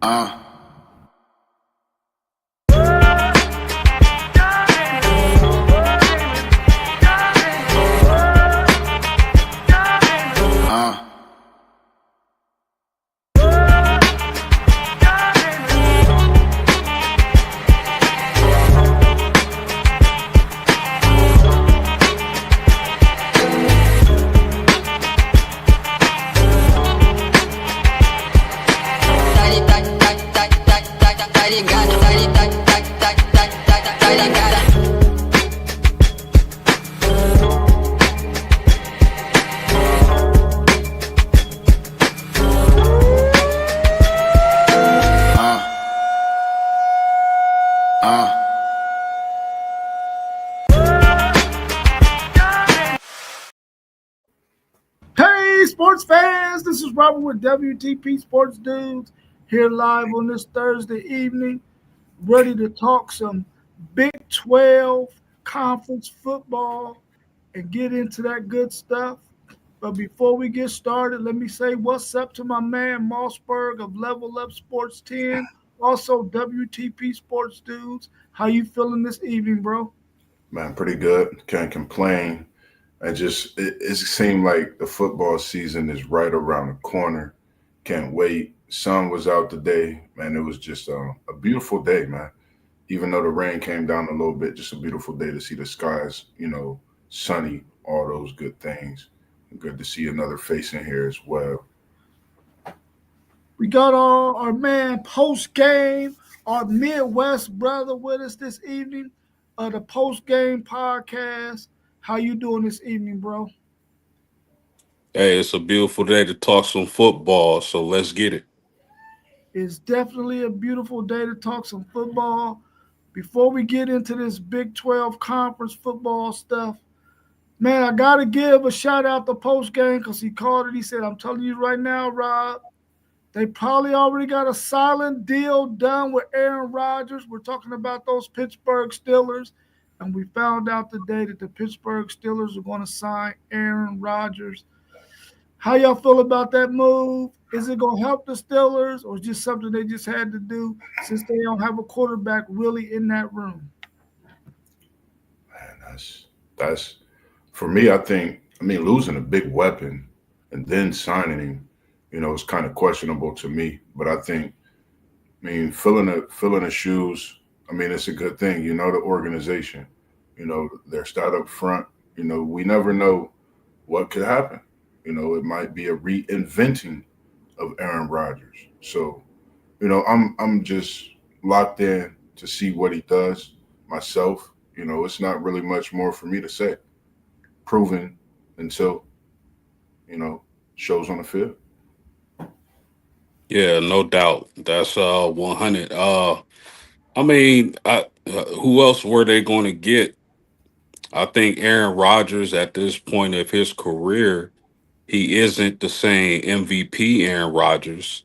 Uh, uh. Hey, sports fans, this is Robert with WTP Sports Dudes here live on this Thursday evening, ready to talk some Big 12 conference football and get into that good stuff. But before we get started, let me say what's up to my man Mossberg of Level Up Sports 10, also WTP Sports Dudes. How you feeling this evening, bro? Man, pretty good. Can't complain. It seemed like the football season is right around the corner. Can't wait. Sun was out today, man. It was just a beautiful day, man. Even though the rain came down a little bit, just a beautiful day to see the skies, sunny, all those good things. Good to see another face in here as well. We got our man post game, our Midwest brother with us this evening. The post game podcast. How you doing this evening, bro? Hey, it's a beautiful day to talk some football, so let's get it. It's definitely a beautiful day to talk some football. Before we get into this Big 12 conference football stuff, man, I gotta give a shout out to post game because he called it. He said, "I'm telling you right now, Rob, they probably already got a silent deal done with Aaron Rodgers. We're talking about those Pittsburgh Steelers. And we found out today that the Pittsburgh Steelers are going to sign Aaron Rodgers. How y'all feel about that move? Is it going to help the Steelers or just something they just had to do since they don't have a quarterback really in that room? Man, that's for me. I mean, losing a big weapon and then signing him, is kind of questionable to me. But filling the shoes. I mean, it's a good thing. The organization. Their start up front. We never know what could happen. It might be a reinventing of Aaron Rodgers. So, I'm just locked in to see what he does myself. It's not really much more for me to say. Proven until, shows on the field. Yeah, no doubt. That's 100. I mean, who else were they going to get? I think Aaron Rodgers at this point of his career, he isn't the same MVP Aaron Rodgers,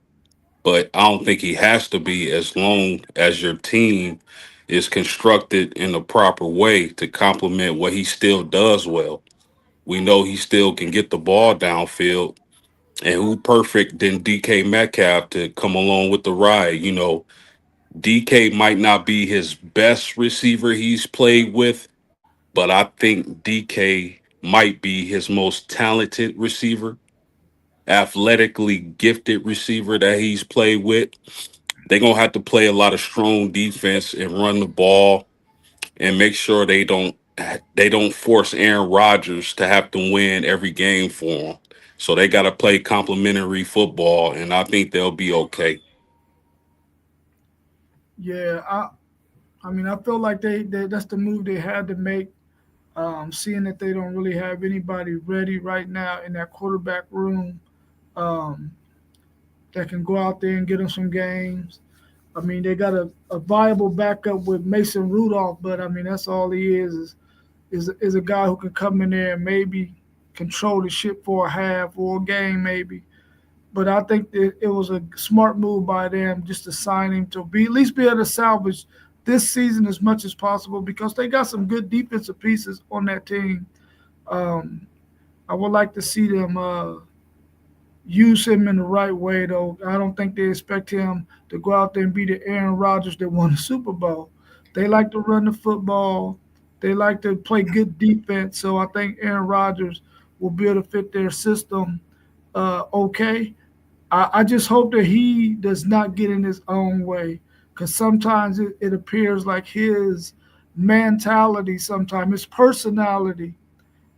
but I don't think he has to be as long as your team is constructed in the proper way to complement what he still does well. We know he still can get the ball downfield. And who perfect than DK Metcalf to come along with the ride? DK might not be his best receiver he's played with, but I think DK might be his most talented receiver, athletically gifted receiver that he's played with. They're gonna have to play a lot of strong defense and run the ball and make sure they don't force Aaron Rodgers to have to win every game for them. So they got to play complementary football, and I think they'll be okay. Yeah, I mean, I feel like they that's the move they had to make. Seeing that they don't really have anybody ready right now in that quarterback room um, that can go out there and get them some games. I mean, they got a viable backup with Mason Rudolph, but I mean, that's all he is a guy who can come in there and maybe control the ship for a half or a game, maybe. But I think that it was a smart move by them just to sign him to be at least be able to salvage this season as much as possible because they got some good defensive pieces on that team. Um, I would like to see them use him in the right way, though. I don't think they expect him to go out there and be the Aaron Rodgers that won the Super Bowl. They like to run the football. They like to play good defense. So I think Aaron Rodgers will be able to fit their system okay. I just hope that he does not get in his own way because sometimes it appears like his mentality, sometimes his personality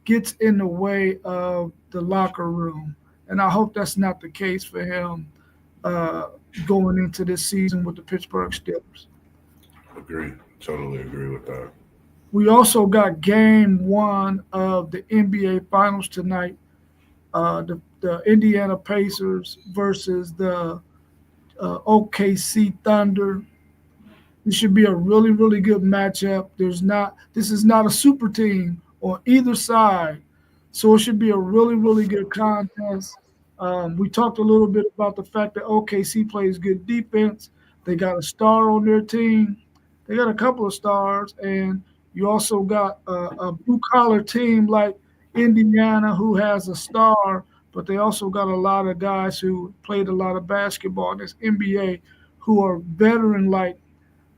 gets in the way of the locker room. And I hope that's not the case for him uh, going into this season with the Pittsburgh Steelers. Agree. Totally agree with that. We also got game one of the NBA Finals tonight. The Indiana Pacers versus the OKC Thunder. This should be a really, really good matchup. This is not a super team on either side. So it should be a really, really good contest. We talked a little bit about the fact that OKC plays good defense. They got a star on their team. They got a couple of stars, and you also got a blue collar team like Indiana who has a star, but they also got a lot of guys who played a lot of basketball in this NBA who are veteran like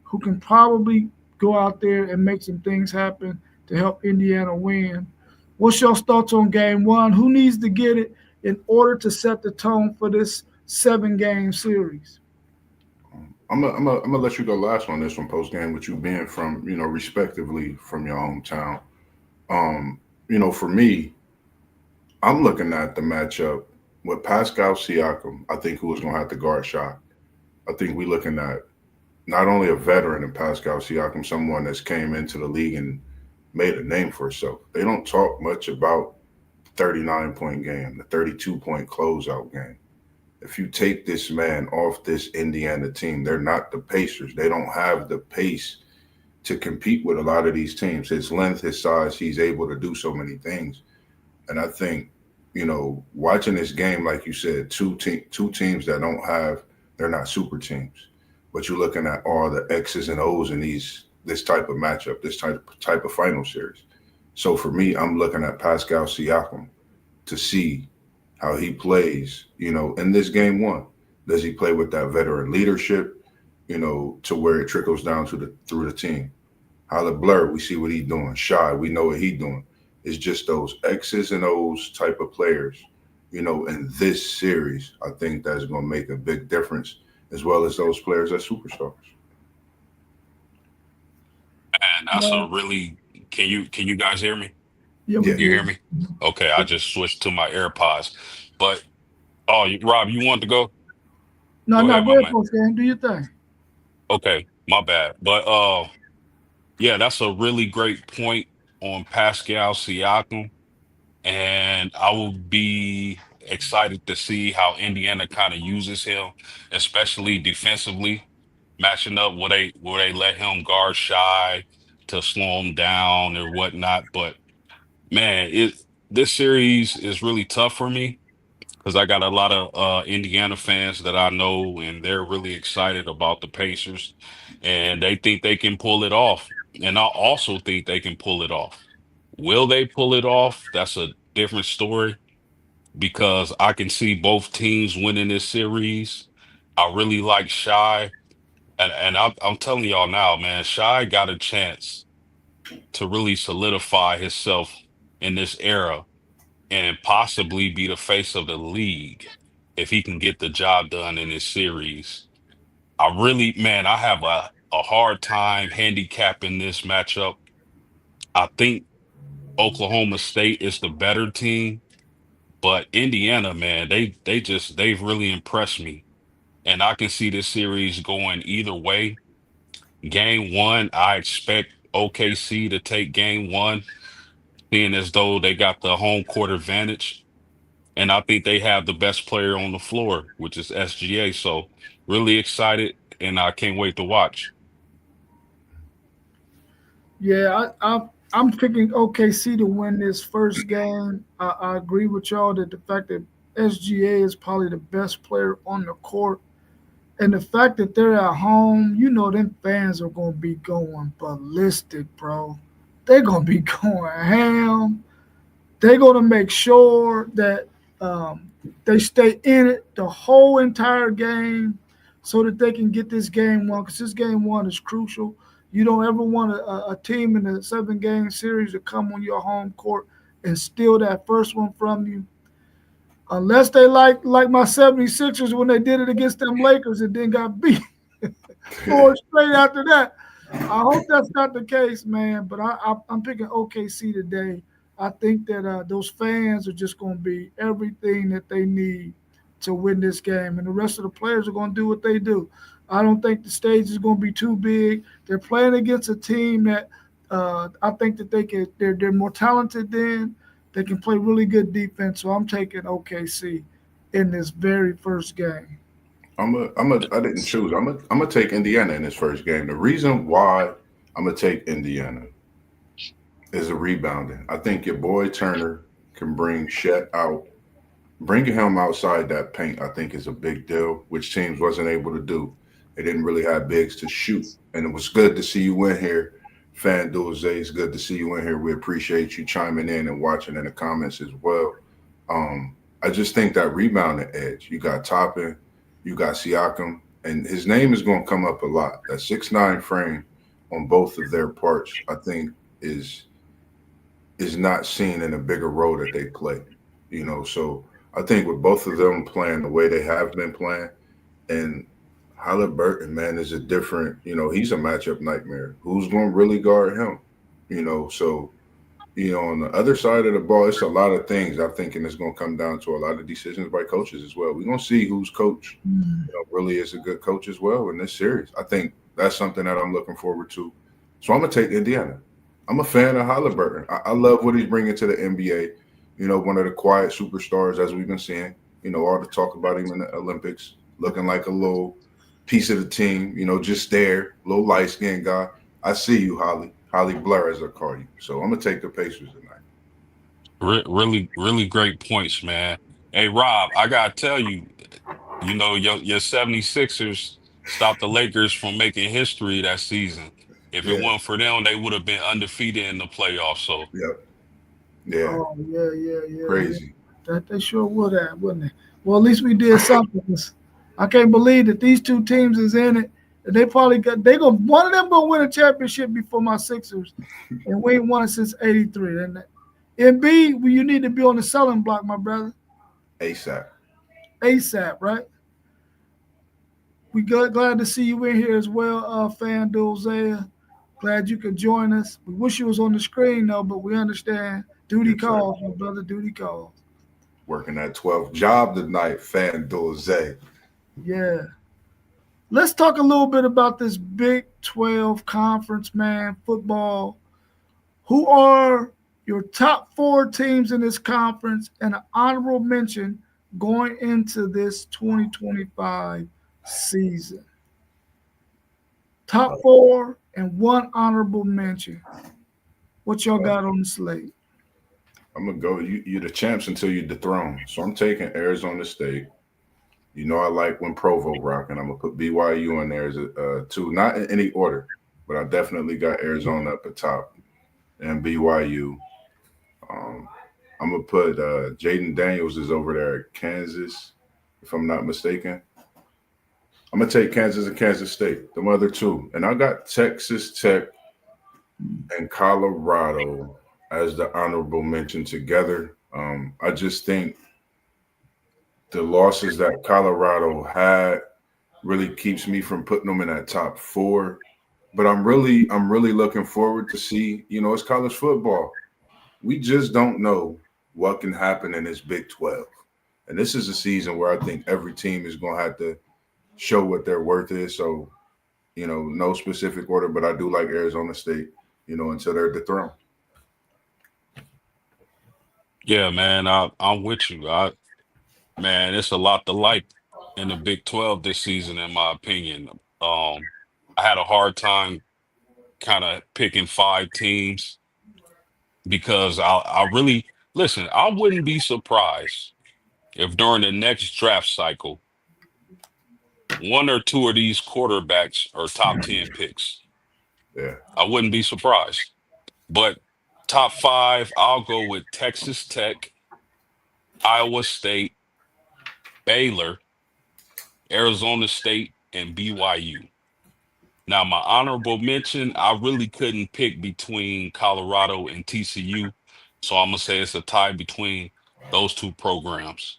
who can probably go out there and make some things happen to help Indiana win. What's your thoughts on game one? Who needs to get it in order to set the tone for this 7 game series? I'm gonna let you go last on this one post game with you being from respectively from your hometown. For me, I'm looking at the matchup with Pascal Siakam. I think who is gonna have to guard shot. I think we're looking at not only a veteran in Pascal Siakam, someone that's came into the league and made a name for herself. They don't talk much about the 39-point game, the 32-point closeout game. If you take this man off this Indiana team, they're not the Pacers. They don't have the pace to compete with a lot of these teams. His length, his size, he's able to do so many things. And I think, watching this game, like you said, two teams that they're not super teams. But you're looking at all the X's and O's in this type of matchup, this type of final series. So for me, I'm looking at Pascal Siakam to see how he plays, in this game one. Does he play with that veteran leadership, to where it trickles down through the team? Tyler Blur, we see what he's doing. Shy, we know what he's doing. It's just those X's and O's type of players, in this series. I think that's going to make a big difference, as well as those players as superstars. And that's a No, really can you guys hear me? yeah, we Yeah. You get hear me? Okay, I just switched to my AirPods. But oh, Rob, you want to go? no, Go no. ahead, Go my ahead, man. post game. Do your thing. Okay, my bad. But yeah, that's a really great point on Pascal Siakam. And I will be excited to see how Indiana kind of uses him, especially defensively, matching up where they let him guard shy to slow him down or whatnot. But man, this series is really tough for me because I got a lot of Indiana fans that I know, and they're really excited about the Pacers, and they think they can pull it off. And I also think they can pull it off. Will they pull it off? That's a different story because I can see both teams winning this series. I really like Shy, and I'm telling y'all now, man, Shy got a chance to really solidify himself in this era and possibly be the face of the league if he can get the job done in this series. I really, man, I have a hard time handicapping this matchup. I think Oklahoma State is the better team, but Indiana, man, they've really impressed me. And I can see this series going either way. Game one, I expect OKC to take game one, seeing as though they got the home court advantage. And I think they have the best player on the floor, which is SGA. So really excited, and I can't wait to watch. Yeah, I'm picking OKC to win this first game. I agree with y'all that the fact that SGA is probably the best player on the court, and the fact that they're at home, them fans are gonna be going ballistic, bro. They're gonna be going ham. They're gonna make sure that They stay in it the whole entire game so that they can get this game won because this game one is crucial. You don't ever want a team in a 7 game series to come on your home court and steal that first one from you. Unless they like my 76ers when they did it against them Lakers and then got beat 4 straight after that. I hope that's not the case, man. But I'm picking OKC today. I think that those fans are just going to be everything that they need to win this game, and the rest of the players are going to do what they do. I don't think the stage is going to be too big. They're playing against a team that I think that they're more talented than. They can play really good defense. So I'm taking OKC in this very first game. I didn't choose. I'm gonna take Indiana in this first game. The reason why I'm gonna take Indiana is a rebounding. I think your boy Turner can bring Chet out. Bringing him outside that paint, I think, is a big deal, which teams wasn't able to do. They didn't really have bigs to shoot, and it was good to see you in here. FanDuel Zay, it's good to see you in here. We appreciate you chiming in and watching in the comments as well. I just think that rebounding edge. You got Toppin, you got Siakam, and his name is going to come up a lot. That 6'9" frame on both of their parts, I think, is not seen in a bigger role that they play. So I think with both of them playing the way they have been playing, and Halliburton, man, is a different, he's a matchup nightmare. Who's going to really guard him? So, on the other side of the ball, it's a lot of things I think, and it's going to come down to a lot of decisions by coaches as well. We're going to see whose coach really is a good coach as well in this series. I think that's something that I'm looking forward to. So I'm going to take Indiana. I'm a fan of Halliburton. I love what he's bringing to the NBA. One of the quiet superstars, as we've been seeing. All the talk about him in the Olympics, looking like a little piece of the team, just there, little light-skinned guy. I see you, Holly Blair, as I call you. So I'm going to take the Pacers tonight. Really, really great points, man. Hey, Rob, I gotta tell you, your 76ers stopped the Lakers from making history that season. If it Yeah, weren't for them, they would have been undefeated in the playoffs. So yep, yeah, Oh yeah. crazy. That they sure would have, wouldn't they? Well, at least we did something. I can't believe that these two teams is in it. And they probably one of them gonna win a championship before my Sixers, and we ain't won it since '83. And B, you need to be on the selling block, my brother, ASAP. ASAP, right? We glad to see you in here as well, FanDuel Zaya. Glad you could join us. We wish you was on the screen though, but we understand. Duty Yes, sir. calls, my brother. Duty calls. Working that 12th job tonight, FanDuel Zay. Yeah. Let's talk a little bit about this Big 12 conference, man, football. Who are your top 4 teams in this conference and an honorable mention going into this 2025 season? Top 4 and one honorable mention. What y'all got on the slate? I'm going to go. You're the champs until you dethrone. So I'm taking Arizona State. I like when Provo rocking. I'm gonna put BYU in there as a 2, not in any order, but I definitely got Arizona up at top and BYU. I'm gonna put Jaden Daniels is over there at Kansas, if I'm not mistaken. I'm gonna take Kansas and Kansas State, the other 2, and I got Texas Tech and Colorado as the honorable mention together. I just think the losses that Colorado had really keeps me from putting them in that top 4. But I'm really looking forward to see, it's college football. We just don't know what can happen in this Big 12. And this is a season where I think every team is going to have to show what their worth is. So, no specific order, but I do like Arizona State, until they're dethroned. yeah, man, I'm with you. Man, it's a lot to like in the Big 12 this season, in my opinion. I had a hard time kind of picking 5 teams because I really listen. I wouldn't be surprised if during the next draft cycle, 1 or 2 of these quarterbacks are top 10 picks. Yeah. I wouldn't be surprised. But top 5, I'll go with Texas Tech, Iowa State, Baylor, Arizona State, and BYU. Now, my honorable mention, I really couldn't pick between Colorado and TCU. So I'm gonna say it's a tie between those two programs.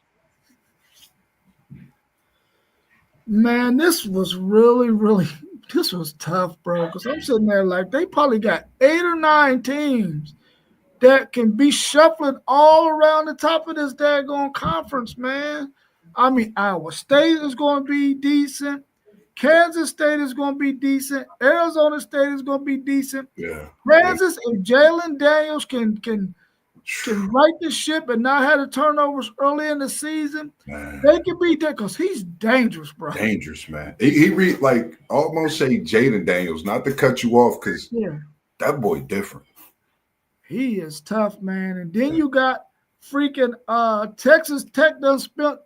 Man, this was really this was tough, bro. Because I'm sitting there like they probably got 8 or 9 teams that can be shuffling all around the top of this daggone conference, man. I mean, Iowa State is going to be decent. Kansas State is going to be decent. Arizona State is going to be decent. Yeah. Kansas and Jalen Daniels can right the ship and not have the turnovers early in the season. Man. They can be there because he's dangerous, bro. Dangerous, man. He read like almost say Jaden Daniels, not to cut you off because that boy different. He is tough, man. And then you got freaking Texas Tech done spent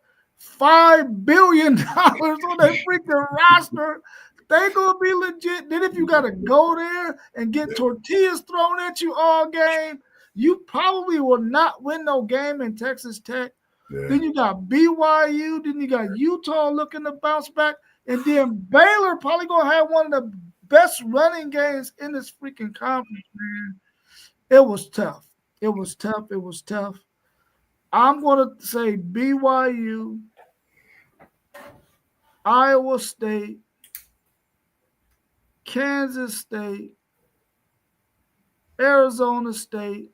$5 billion on their freaking roster. They gonna be legit. Then if you gotta go there and get tortillas thrown at you all game, you probably will not win no game in Texas Tech. Yeah. Then you got BYU. Then you got Utah looking to bounce back. And then Baylor probably gonna have one of the best running games in this freaking conference, man. It was tough. It was tough. It was tough. I'm gonna say BYU, Iowa State, Kansas State, Arizona State,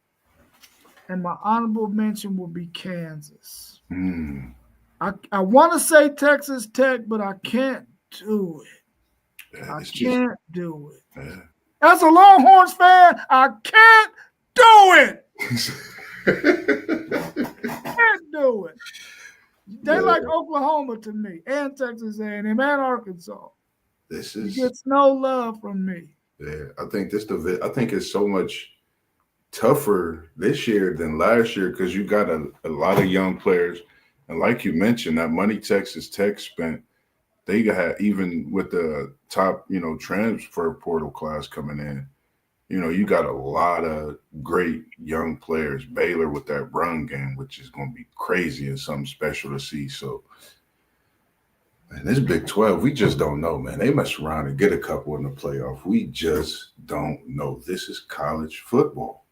and my honorable mention will be Kansas. I want to say Texas Tech, but I can't do it. Yeah, I can't do it. Yeah. As a Longhorns fan, I can't do it. Can't do it. They like Oklahoma to me, and Texas A&M, and Arkansas. This is gets no love from me. Yeah, I think I think it's so much tougher this year than last year because you got a lot of young players, and like you mentioned, that money Texas Tech spent, they had even with the top transfer portal class coming in. You got a lot of great young players. Baylor with that run game, which is going to be crazy and something special to see. So, man, this Big 12, we just don't know, man. They mess around and get a couple in the playoff. We just don't know. This is college football.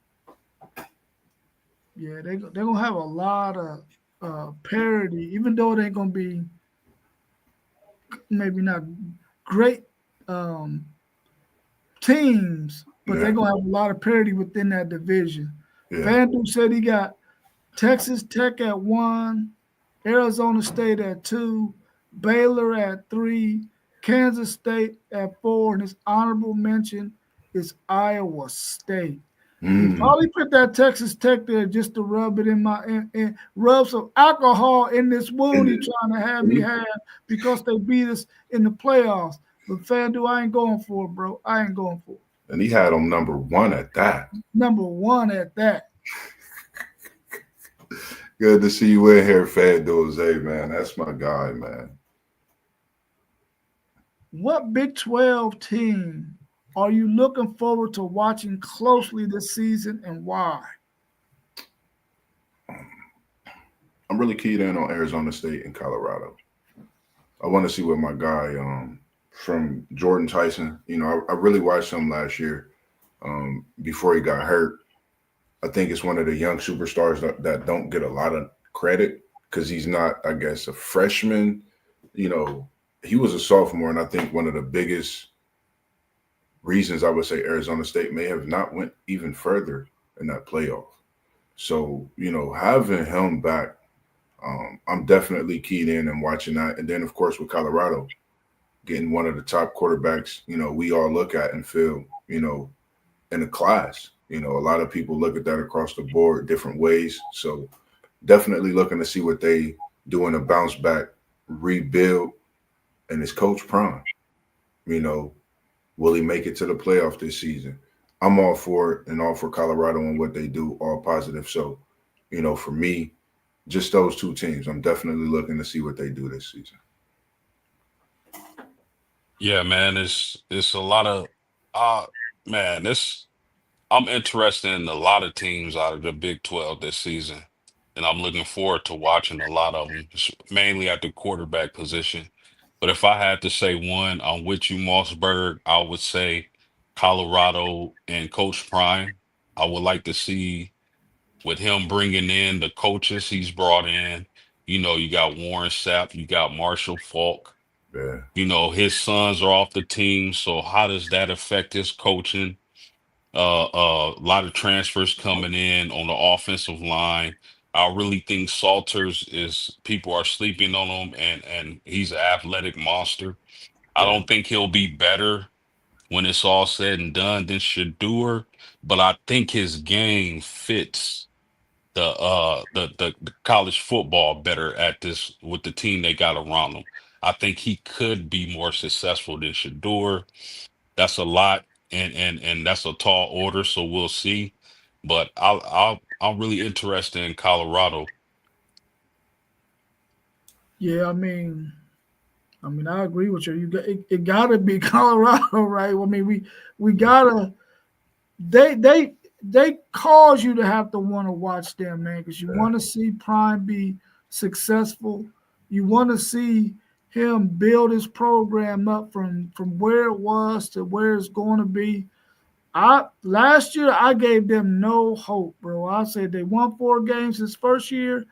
Yeah, they're going to have a lot of parity, even though it ain't going to be maybe not great teams, but they're going to have a lot of parity within that division. Yeah. FanDuel said he got Texas Tech at 1, Arizona State at 2, Baylor at 3, Kansas State at 4, and his honorable mention is Iowa State. He probably put that Texas Tech there just to rub it rub some alcohol in this wound he's trying to have me have because they beat us in the playoffs. But FanDuel, I ain't going for it, bro. I ain't going for it. And he had him number 1 at that. Number 1 at that. Good to see you in here, FanDuel, Zay, man. That's my guy, man. What Big 12 team are you looking forward to watching closely this season, and why? I'm really keyed in on Arizona State and Colorado. I want to see what my guy from Jordan Tyson, I really watched him last year before he got hurt. I think it's one of the young superstars that don't get a lot of credit because he's not, I guess, a freshman. He was a sophomore, and I think one of the biggest reasons I would say Arizona State may have not went even further in that playoff. So, having him back, I'm definitely keyed in and watching that. And then, of course, with Colorado, getting one of the top quarterbacks, we all look at and feel, in the class. A lot of people look at that across the board different ways. So definitely looking to see what they do in a bounce back, rebuild, and it's Coach Prime. Will he make it to the playoff this season? I'm all for it and all for Colorado and what they do, all positive. So, for me, just those two teams, I'm definitely looking to see what they do this season. Yeah, man, it's a lot of I'm interested in a lot of teams out of the Big 12 this season. and I'm looking forward to watching a lot of them, mainly at the quarterback position. But if I had to say one, I'm with you, Mossberg. I would say Colorado and Coach Prime. I would like to see with him bringing in the coaches he's brought in. You got Warren Sapp, you got Marshall Falk. Yeah, His sons are off the team, so how does that affect his coaching? A lot of transfers coming in on the offensive line. I really think Salters is people are sleeping on him, and he's an athletic monster. I yeah, don't think he'll be better when it's all said and done than Shador, but I think his game fits the college football better at this with the team they got around him. I think he could be more successful than Shador. That's a lot, and that's a tall order, so we'll see. But I'm really interested in Colorado. Yeah, I agree with you. It gotta be Colorado, right? I mean, we gotta they cause you to have to want to watch them, man, because you yeah, want to see Prime be successful. You want to see him build his program up from where it was to where it's going to be. I last year I gave them no hope, bro. I said they won 4 games his first year.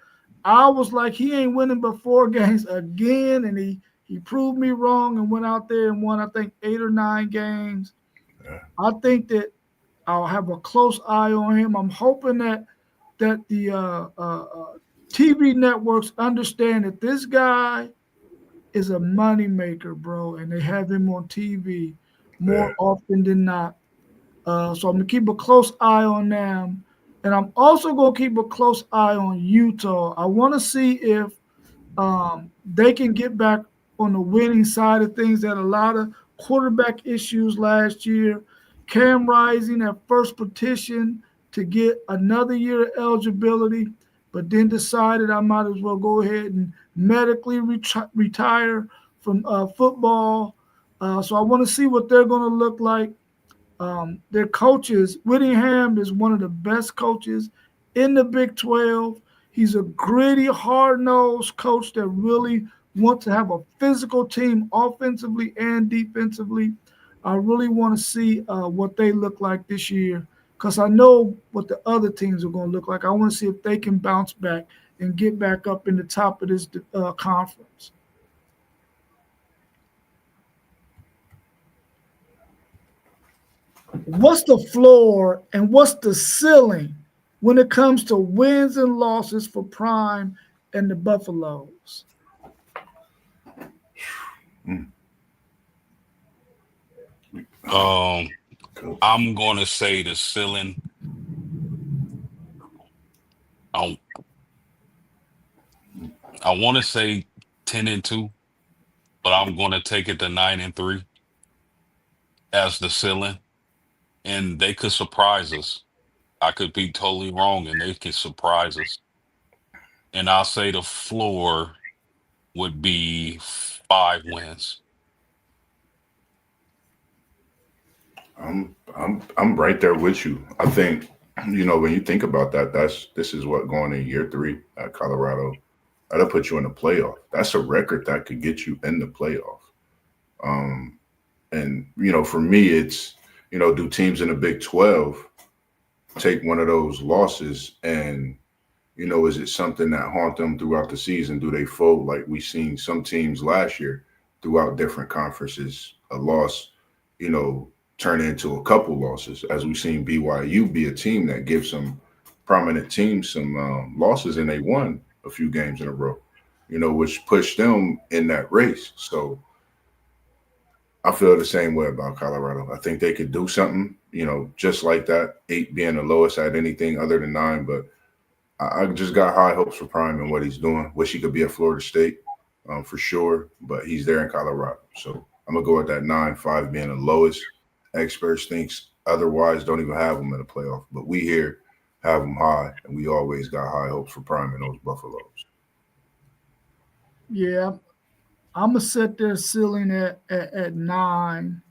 I was like, he ain't winning but 4 games again, and he proved me wrong and went out there and won, I think, 8 or 9 games. yeah, I think that I'll have a close eye on him. I'm hoping that the TV networks understand that this guy is a moneymaker, bro, and they have him on TV yeah. more often than not. So I'm gonna keep a close eye on them, and I'm also gonna keep a close eye on Utah. I want to see if they can get back on the winning side of things. That a lot of quarterback issues last year. Cam Rising at first petition to get another year of eligibility, but then decided I might as well go ahead and medically retire from football. So I want to see what they're going to look like. Their coaches, Whittingham is one of the best coaches in the Big 12. He's a gritty, hard-nosed coach that really wants to have a physical team offensively and defensively. I really want to see what they look like this year because I know what the other teams are going to look like. I want to see if they can bounce back and get back up in the top of this conference. What's the floor and what's the ceiling when it comes to wins and losses for Prime and the Buffaloes? Mm, Um, cool. I'm going to say the ceiling. I I want to say 10-2, but I'm going to take it to 9-3 as the ceiling, and they could surprise us. I could be totally wrong, and they could surprise us. And I'll say the floor would be 5 wins. I'm right there with you. I think when you think about that, this is what going in year 3 at Colorado. That'll put you in the playoff. That's a record that could get you in the playoff. Um, and for me, it's do teams in the Big 12 take one of those losses and is it something that haunt them throughout the season? Do they fold like we seen some teams last year throughout different conferences? A loss, you know, turn into a couple losses, as we've seen BYU be a team that gives some prominent teams some losses, and they won a few games in a row, which pushed them in that race. So I feel the same way about Colorado. I think they could do something, just like that, 8 being the lowest at anything other than 9, but I just got high hopes for Prime and what he's doing. Wish he could be at Florida State for sure, but he's there in Colorado. So I'm going to go with that 9-5 being the lowest. Experts thinks otherwise, don't even have him in the playoff. But we here have him high, and we always got high hopes for Prime and those Buffaloes. Yeah, I'm gonna set their ceiling at 9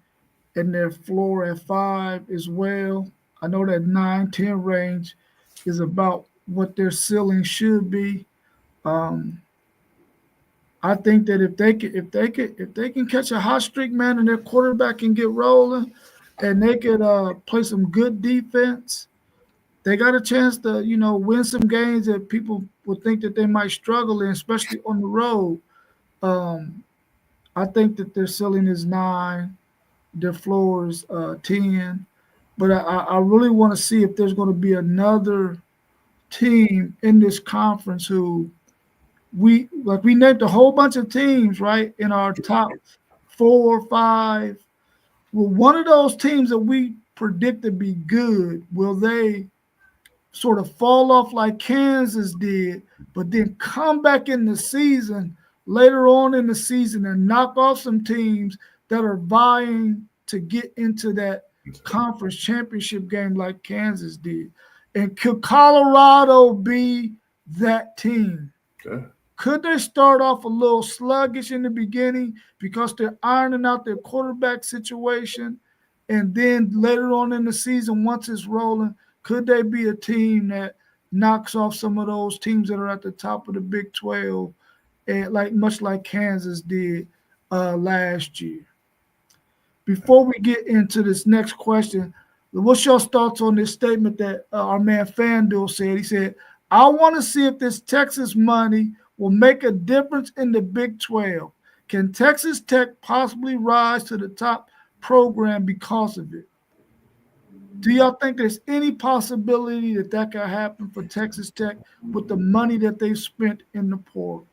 and their floor at 5 as well. I know that 9-10 range is about what their ceiling should be. Um, I think that if they can catch a hot streak, man, and their quarterback can get rolling, and they could play some good defense, they got a chance to win some games that people would think that they might struggle in, especially on the road. Um, I think that their ceiling is 9, their floor is 10, but I really want to see if there's going to be another team in this conference who we named a whole bunch of teams right in our top 4 or 5. Will one of those teams that we predict to be good, will they sort of fall off like Kansas did, but then come back in the season later on in the season and knock off some teams that are vying to get into that conference championship game like Kansas did? And could Colorado be that team? Okay. Could they start off a little sluggish in the beginning because they're ironing out their quarterback situation? And then later on in the season, once it's rolling, could they be a team that knocks off some of those teams that are at the top of the Big 12, and much like Kansas did last year? Before we get into this next question, what's your thoughts on this statement that our man FanDuel said? He said, I want to see if this Texas money will make a difference in the Big 12. Can Texas Tech possibly rise to the top program because of it? Do y'all think there's any possibility that that could happen for Texas Tech with the money that they've spent in the portal?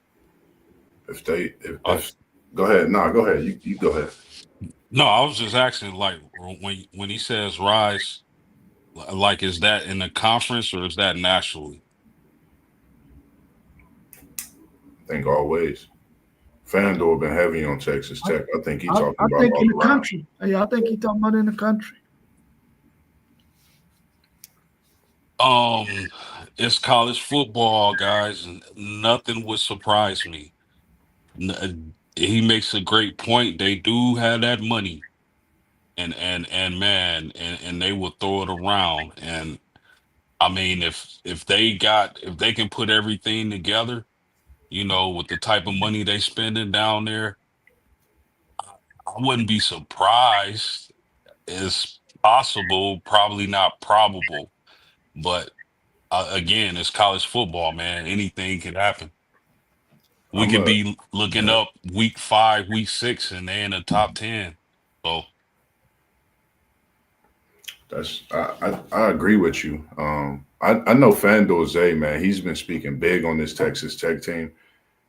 If go ahead. No, go ahead. You go ahead. No, I was just asking, like, when he says rise, like, is that in the conference or is that nationally? I think always. FanDuel been heavy on Texas Tech. I think he's talking I about think all in the around. country. Yeah, I think he's talking about in the country. It's college football, guys, and nothing would surprise me. He makes a great point. They do have that money, and man, and they will throw it around. And I mean, if they can put everything together, with the type of money they spending down there, I wouldn't be surprised. It's possible, probably not probable, but again, it's college football, man. Anything can happen. We I'm could a be looking up week 5, week 6, and they in the top 10. So That's I agree with you. I know FanDuel Zay, man. He's been speaking big on this Texas Tech team,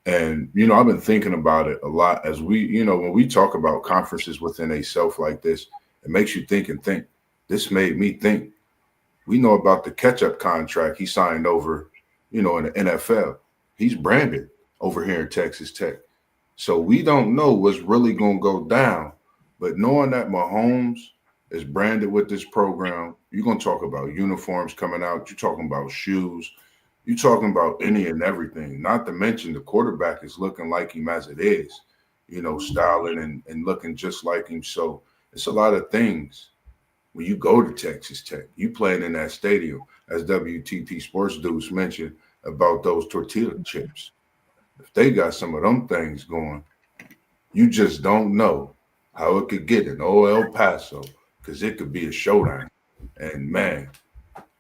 and I've been thinking about it a lot as when we talk about conferences within a self like this, it makes you think and think. This made me think. We know about the catch-up contract he signed over, in the NFL. He's branded over here in Texas Tech, so we don't know what's really going to go down. But knowing that Mahomes is branded with this program, you're going to talk about uniforms coming out. You're talking about shoes. You're talking about any and everything. Not to mention the quarterback is looking like him as it is, styling and looking just like him. So it's a lot of things. When you go to Texas Tech, you playing in that stadium, as WTT Sports Dudes mentioned about those tortilla chips. If they got some of them things going, you just don't know how it could get in El Paso, because it could be a showdown. And man,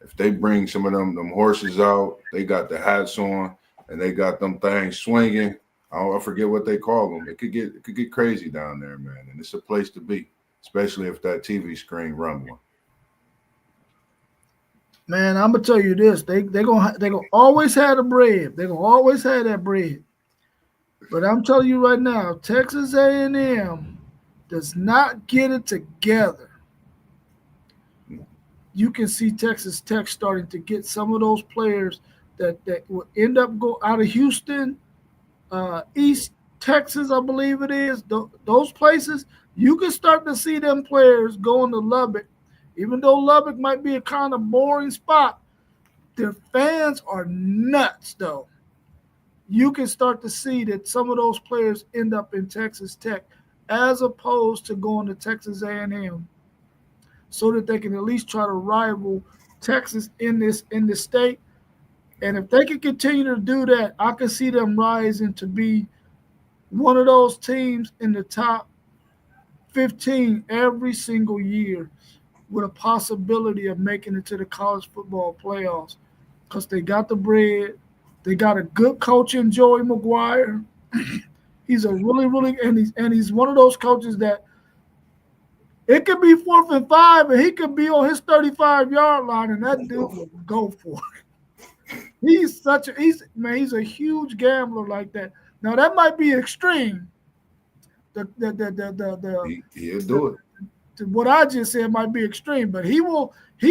if they bring some of them horses out, they got the hats on and they got them things swinging. I forget what they call them. It could get crazy down there, man. And it's a place to be, especially if that TV screen run one. Man, I'm gonna tell you this: they gonna always have the bread. They gonna always have that bread. But I'm telling you right now, Texas A&M does not get it together. You can see Texas Tech starting to get some of those players that will end up go out of Houston, East Texas, I believe it is. Those places, you can start to see them players going to Lubbock. Even though Lubbock might be a kind of boring spot, their fans are nuts, though. You can start to see that some of those players end up in Texas Tech as opposed to going to Texas A&M, so that they can at least try to rival Texas in this state. And if they can continue to do that, I can see them rising to be one of those teams in the top 15 every single year with a possibility of making it to the college football playoffs because they got the bread. They got a good coach in Joey McGuire. He's a really, and he's one of those coaches that it could be 4th and 5, and he could be on his 35-yard line, and that dude will go for it. He's a huge gambler like that. Now that might be extreme. He'll do it. What I just said might be extreme, but he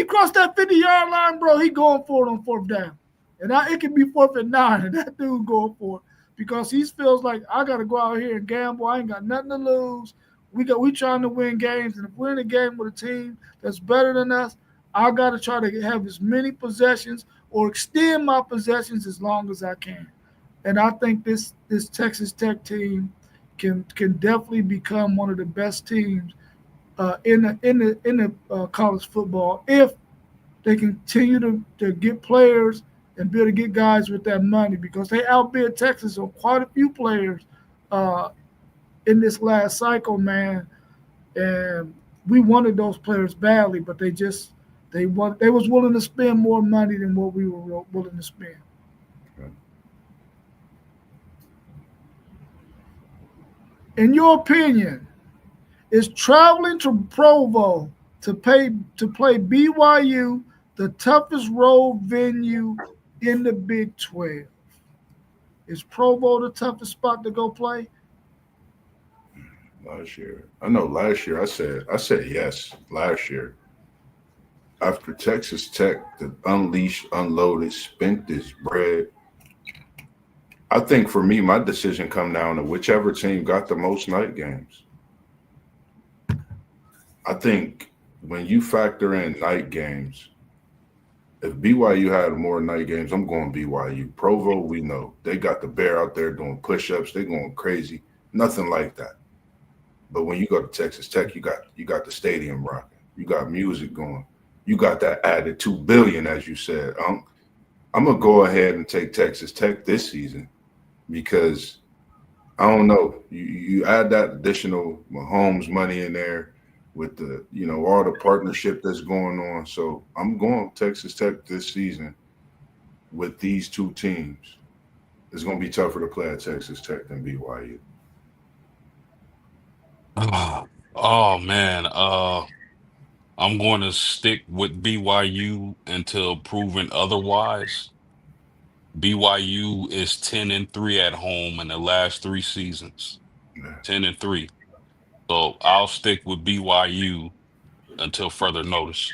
crossed that 50-yard line, bro. He going for it on 4th down. And it can be 4th and 9, and that dude going for it because he feels like I got to go out here and gamble. I ain't got nothing to lose. We trying to win games, and if we're in a game with a team that's better than us, I got to try to have as many possessions or extend my possessions as long as I can. And I think this Texas Tech team can definitely become one of the best teams in the college football if they continue to get players and be able to get guys with that money because they outbid Texas on quite a few players in this last cycle, man. And we wanted those players badly, but they was willing to spend more money than what we were willing to spend. In your opinion, is traveling to Provo to play BYU the toughest road venue in the Big 12? Is Provo the toughest spot to go play? Last year, I know. Last year, I said yes. Last year, after Texas Tech, the unleashed, unloaded, spent this bread. I think for me, my decision come down to whichever team got the most night games. I think when you factor in night games, if BYU had more night games, I'm going BYU. Provo, we know they got the bear out there doing push-ups. They're going crazy. Nothing like that. But when you go to Texas Tech, you got the stadium rocking. You got music going. You got that added $2 billion, as you said. I'm gonna go ahead and take Texas Tech this season because I don't know. You add that additional Mahomes money in there with the all the partnership that's going on. So I'm going Texas Tech this season with these two teams. It's gonna be tougher to play at Texas Tech than BYU. Oh man, I'm going to stick with BYU until proven otherwise. BYU is 10-3 at home in the last 3 seasons. Yeah. 10-3. So I'll stick with BYU until further notice.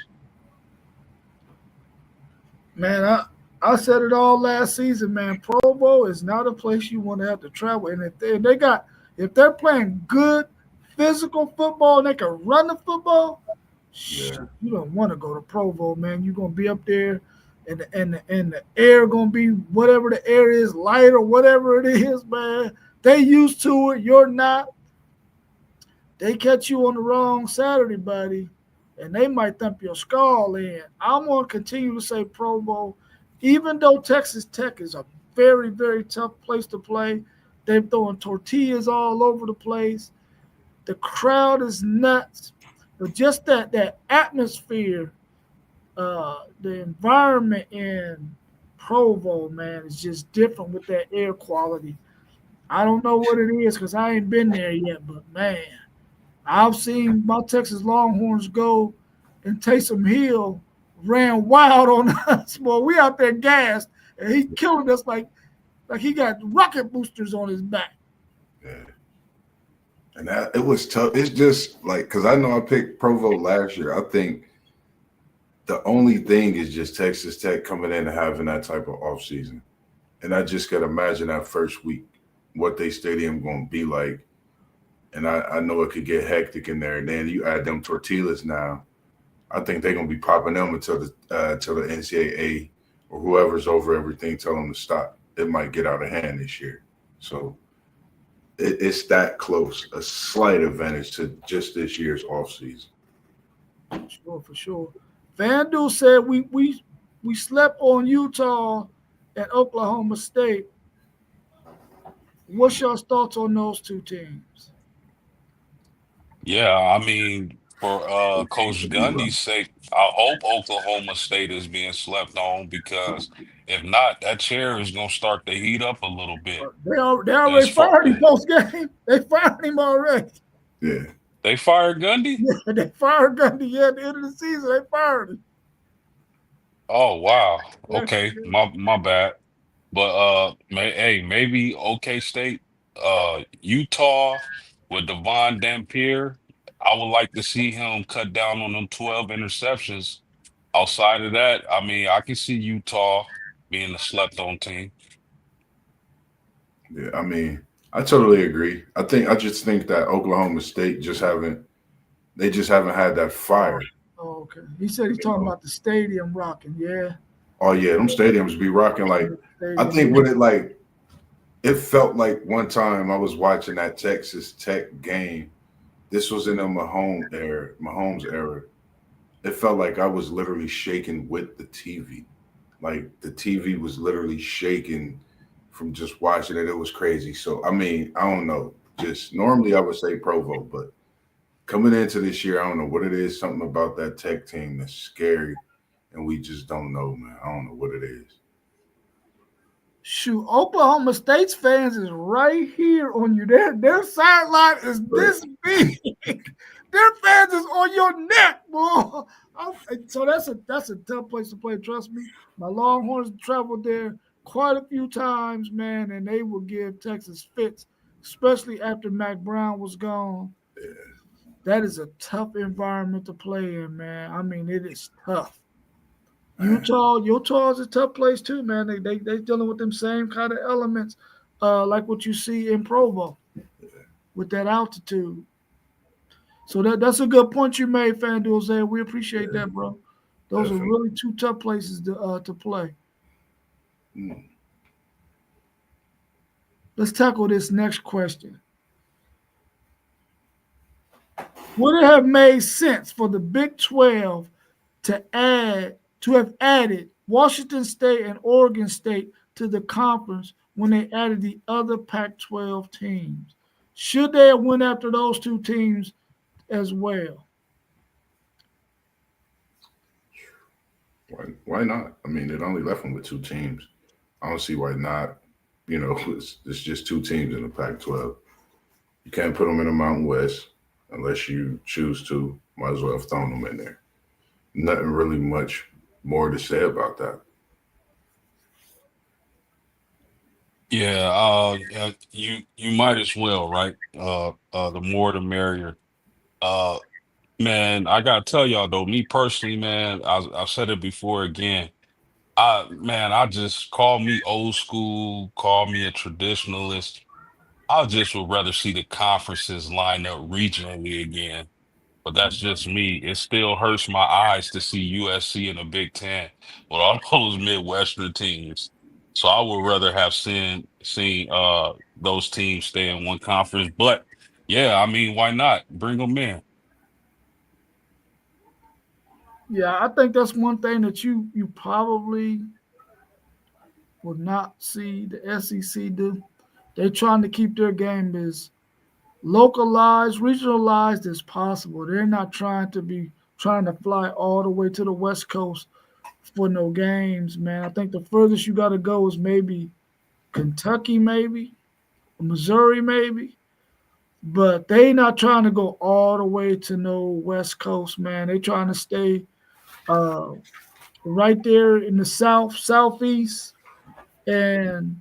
Man, I said it all last season, man. Provo is not a place you want to have to travel. And if they're playing good physical football and they can run the football, you don't want to go to Provo, man. You're gonna be up there and the air gonna be whatever the air is, light or whatever it is, man. They used to it, you're not. They catch you on the wrong Saturday, buddy, and they might thump your skull in. I'm gonna continue to say Provo, even though Texas Tech is a very, very tough place to play. They're throwing tortillas all over the place. The crowd is nuts, but just that atmosphere, the environment in Provo, man, is just different with that air quality. I don't know what it is because I ain't been there yet, but man, I've seen my Texas Longhorns go, and Taysom Hill ran wild on us. Boy, we out there gassed, and he's killing us like he got rocket boosters on his back. Yeah. And it was tough. It's just like, because I know I picked Provo last year. I think the only thing is just Texas Tech coming in and having that type of offseason. And I just got to imagine that first week, what they stadium going to be like. And I know it could get hectic in there. And then you add them tortillas now. I think they're going to be popping them until the NCAA or whoever's over everything tell them to stop. It might get out of hand this year. So it's that close, a slight advantage to just this year's offseason. For sure. FanDuel said we slept on Utah and Oklahoma State. What's your thoughts on those two teams? Yeah, I mean, for Coach Gundy's sake, I hope Oklahoma State is being slept on because if not, that chair is gonna start to heat up a little bit. They As already far fired him post game. They fired him already. Yeah, they fired Gundy? Yeah, they fired Gundy. Yeah, at the end of the season, they fired him. Oh wow. Yeah. Okay, my bad. But hey, maybe OK State, Utah with Devon Dampier. I would like to see him cut down on them 12 interceptions. Outside of that, I mean, I can see Utah being the slept on team. yeah. I mean, I totally agree. I just think that Oklahoma State just haven't had that fire. Oh, okay. He said he's You talking know? about the stadium rocking. Yeah. Oh yeah, them stadiums be rocking. Like I think Stadium. it felt like one time I was watching that Texas Tech game. This was in the Mahomes era. It felt like I was literally shaking with the TV. Like the TV was literally shaking from just watching it. It was crazy. So I mean, I don't know. Just normally I would say Provo, but coming into this year, I don't know what it is. Something about that Tech team that's scary, and we just don't know, man. I don't know what it is. Shoot, Oklahoma State's fans is right here on you. Their sideline is this big. Their fans is on your neck, boy. So that's a tough place to play. Trust me. My Longhorns traveled there quite a few times, man, and they will give Texas fits, especially after Mac Brown was gone. That is a tough environment to play in, man. I mean, it is tough. Utah is a tough place too, man. They dealing with them same kind of elements, like what you see in Provo with that altitude. So that's a good point you made, FanDuel. We appreciate that, bro. Those are Definitely. really two tough places to play. Mm. Let's tackle this next question. Would it have made sense for the Big 12 to have added Washington State and Oregon State to the conference when they added the other Pac-12 teams? Should they have went after those two teams as well? Why not? I mean, it only left them with two teams. I don't see why not. You know, it's just two teams in the Pac-12. You can't put them in the Mountain West unless you choose to. Might as well have thrown them in there. Nothing really much more to say about that. Yeah, you might as well, right? The more the merrier. Uh, man, I gotta tell y'all though, me personally, man, I've said it before again. I just call me old school, call me a traditionalist. I just would rather see the conferences line up regionally again. But that's just me. It still hurts my eyes to see USC in the Big Ten with all those Midwestern teams. So I would rather have seen those teams stay in one conference. But yeah, I mean, why not? Bring them in. Yeah, I think that's one thing that you probably will not see the SEC do. They're trying to keep their game as localized, regionalized as possible. They're not trying to fly all the way to the West Coast for no games, man. I think the furthest you got to go is maybe Kentucky, maybe Missouri, maybe. But they not trying to go all the way to no West Coast, man. They trying to stay uh, right there in the South, Southeast, and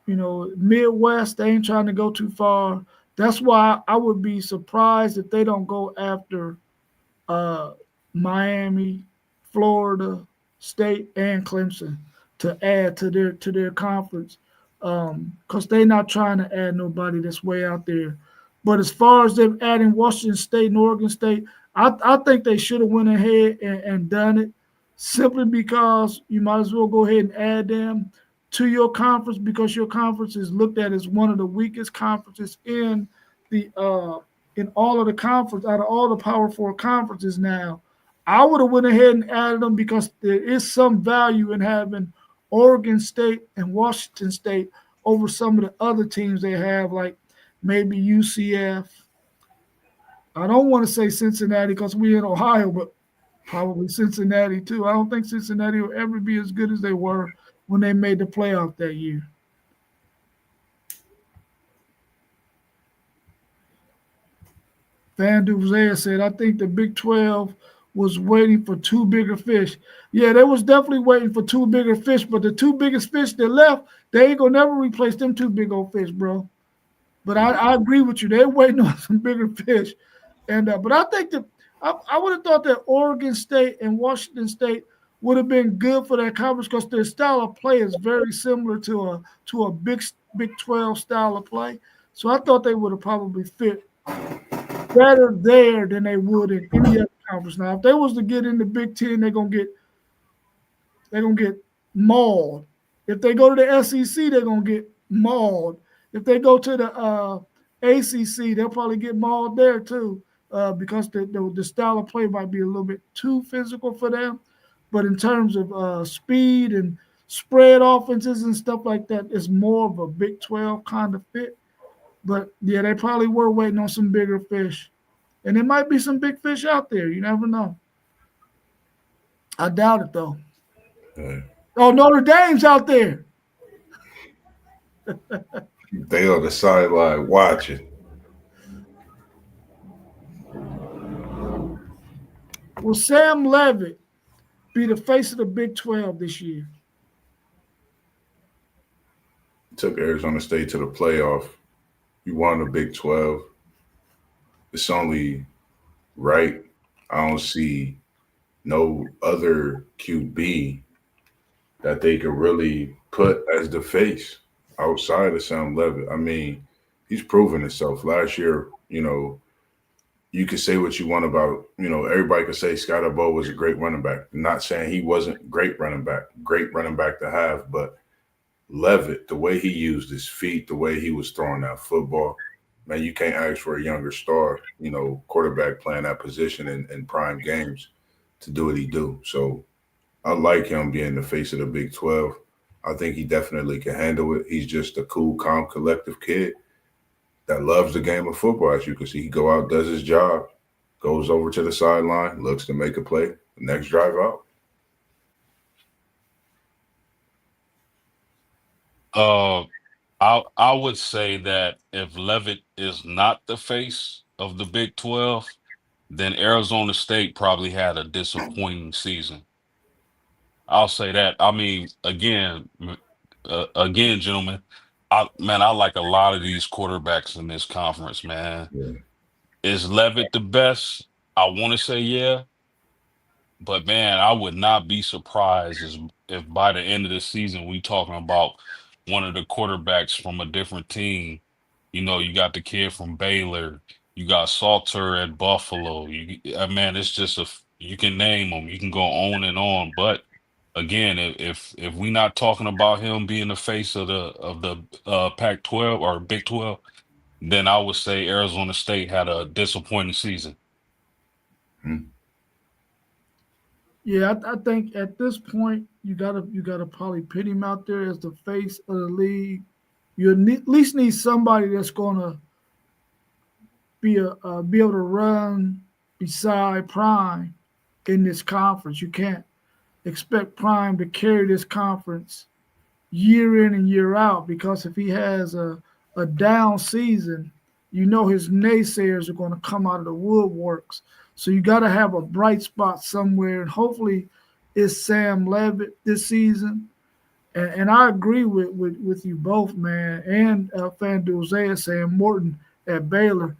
Midwest. They ain't trying to go too far. That's why I would be surprised if they don't go after uh, Miami, Florida State, and Clemson to add to their conference, because they're not trying to add nobody that's way out there. But as far as them adding Washington State and Oregon State, I think they should have went ahead and done it simply because you might as well go ahead and add them to your conference because your conference is looked at as one of the weakest conferences the in all of the conference out of all the Power Four conferences now. I would have went ahead and added them because there is some value in having Oregon State and Washington State over some of the other teams they have, like maybe UCF. I don't want to say Cincinnati because we're in Ohio, but probably Cincinnati too. I don't think Cincinnati will ever be as good as they were when they made the playoff that year. Van Duzel said, I think the Big 12 was waiting for two bigger fish. Yeah, they was definitely waiting for two bigger fish, but the two biggest fish that left, they ain't gonna never replace them two big old fish, bro. But I agree with you. They're waiting on some bigger fish. And but I think that I would have thought that Oregon State and Washington State would have been good for that conference because their style of play is very similar to a Big 12 style of play. So I thought they would have probably fit better there than they would in any other conference. Now, if they was to get in the Big Ten, they're gonna get mauled. If they go to the SEC, they're gonna get mauled. If they go to the ACC, they'll probably get mauled there too, because the style of play might be a little bit too physical for them. But in terms of speed and spread offenses and stuff like that, it's more of a Big 12 kind of fit. But yeah, they probably were waiting on some bigger fish. And there might be some big fish out there. You never know. I doubt it, though. Yeah. Oh, Notre Dame's out there. They on the sideline watching. Will Sam Levitt be the face of the Big 12 this year? Took Arizona State to the playoff. You won the Big 12. It's only right. I don't see no other QB that they could really put as the face outside of Sam Levitt. I mean, he's proven himself. Last year, you could say what you want about, everybody could say Scott Bow was a great running back. I'm not saying he wasn't great running back to have, but Levitt, the way he used his feet, the way he was throwing that football, man, you can't ask for a younger star, quarterback playing that position in prime games to do what he do. So I like him being the face of the Big 12. I think he definitely can handle it. He's just a cool, calm, collective kid that loves the game of football. As you can see, he go out, does his job, goes over to the sideline, looks to make a play, the next drive out. I would say that if Levitt is not the face of the Big 12, then Arizona State probably had a disappointing season. I'll say that. I mean, again, gentlemen, I like a lot of these quarterbacks in this conference, man. Yeah. Is Levitt the best? I want to say yeah, but man, I would not be surprised if by the end of the season we talking about one of the quarterbacks from a different team. You got the kid from Baylor, you got Salter at Buffalo. Man, it's just you can name them, you can go on and on. But again, if we not talking about him being the face of the Pac-12 or Big 12, then I would say Arizona State had a disappointing season. Yeah, I think at this point you gotta probably put him out there as the face of the league. You at least need somebody that's gonna be able to run beside Prime in this conference. You can't expect Prime to carry this conference year in and year out, because if he has a down season, his naysayers are going to come out of the woodworks. So you got to have a bright spot somewhere, and hopefully it's Sam Levitt this season. And I agree with you both, man, and FanDuel saying Morton at Baylor.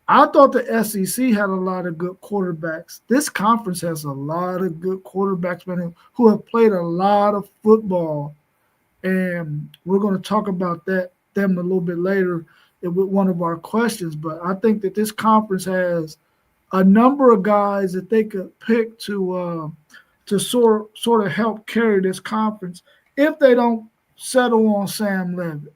I thought the SEC had a lot of good quarterbacks. This conference has a lot of good quarterbacks, man, who have played a lot of football. And we're going to talk about them a little bit later with one of our questions. But I think that this conference has a number of guys that they could pick to sort of help carry this conference if they don't settle on Sam Levitt.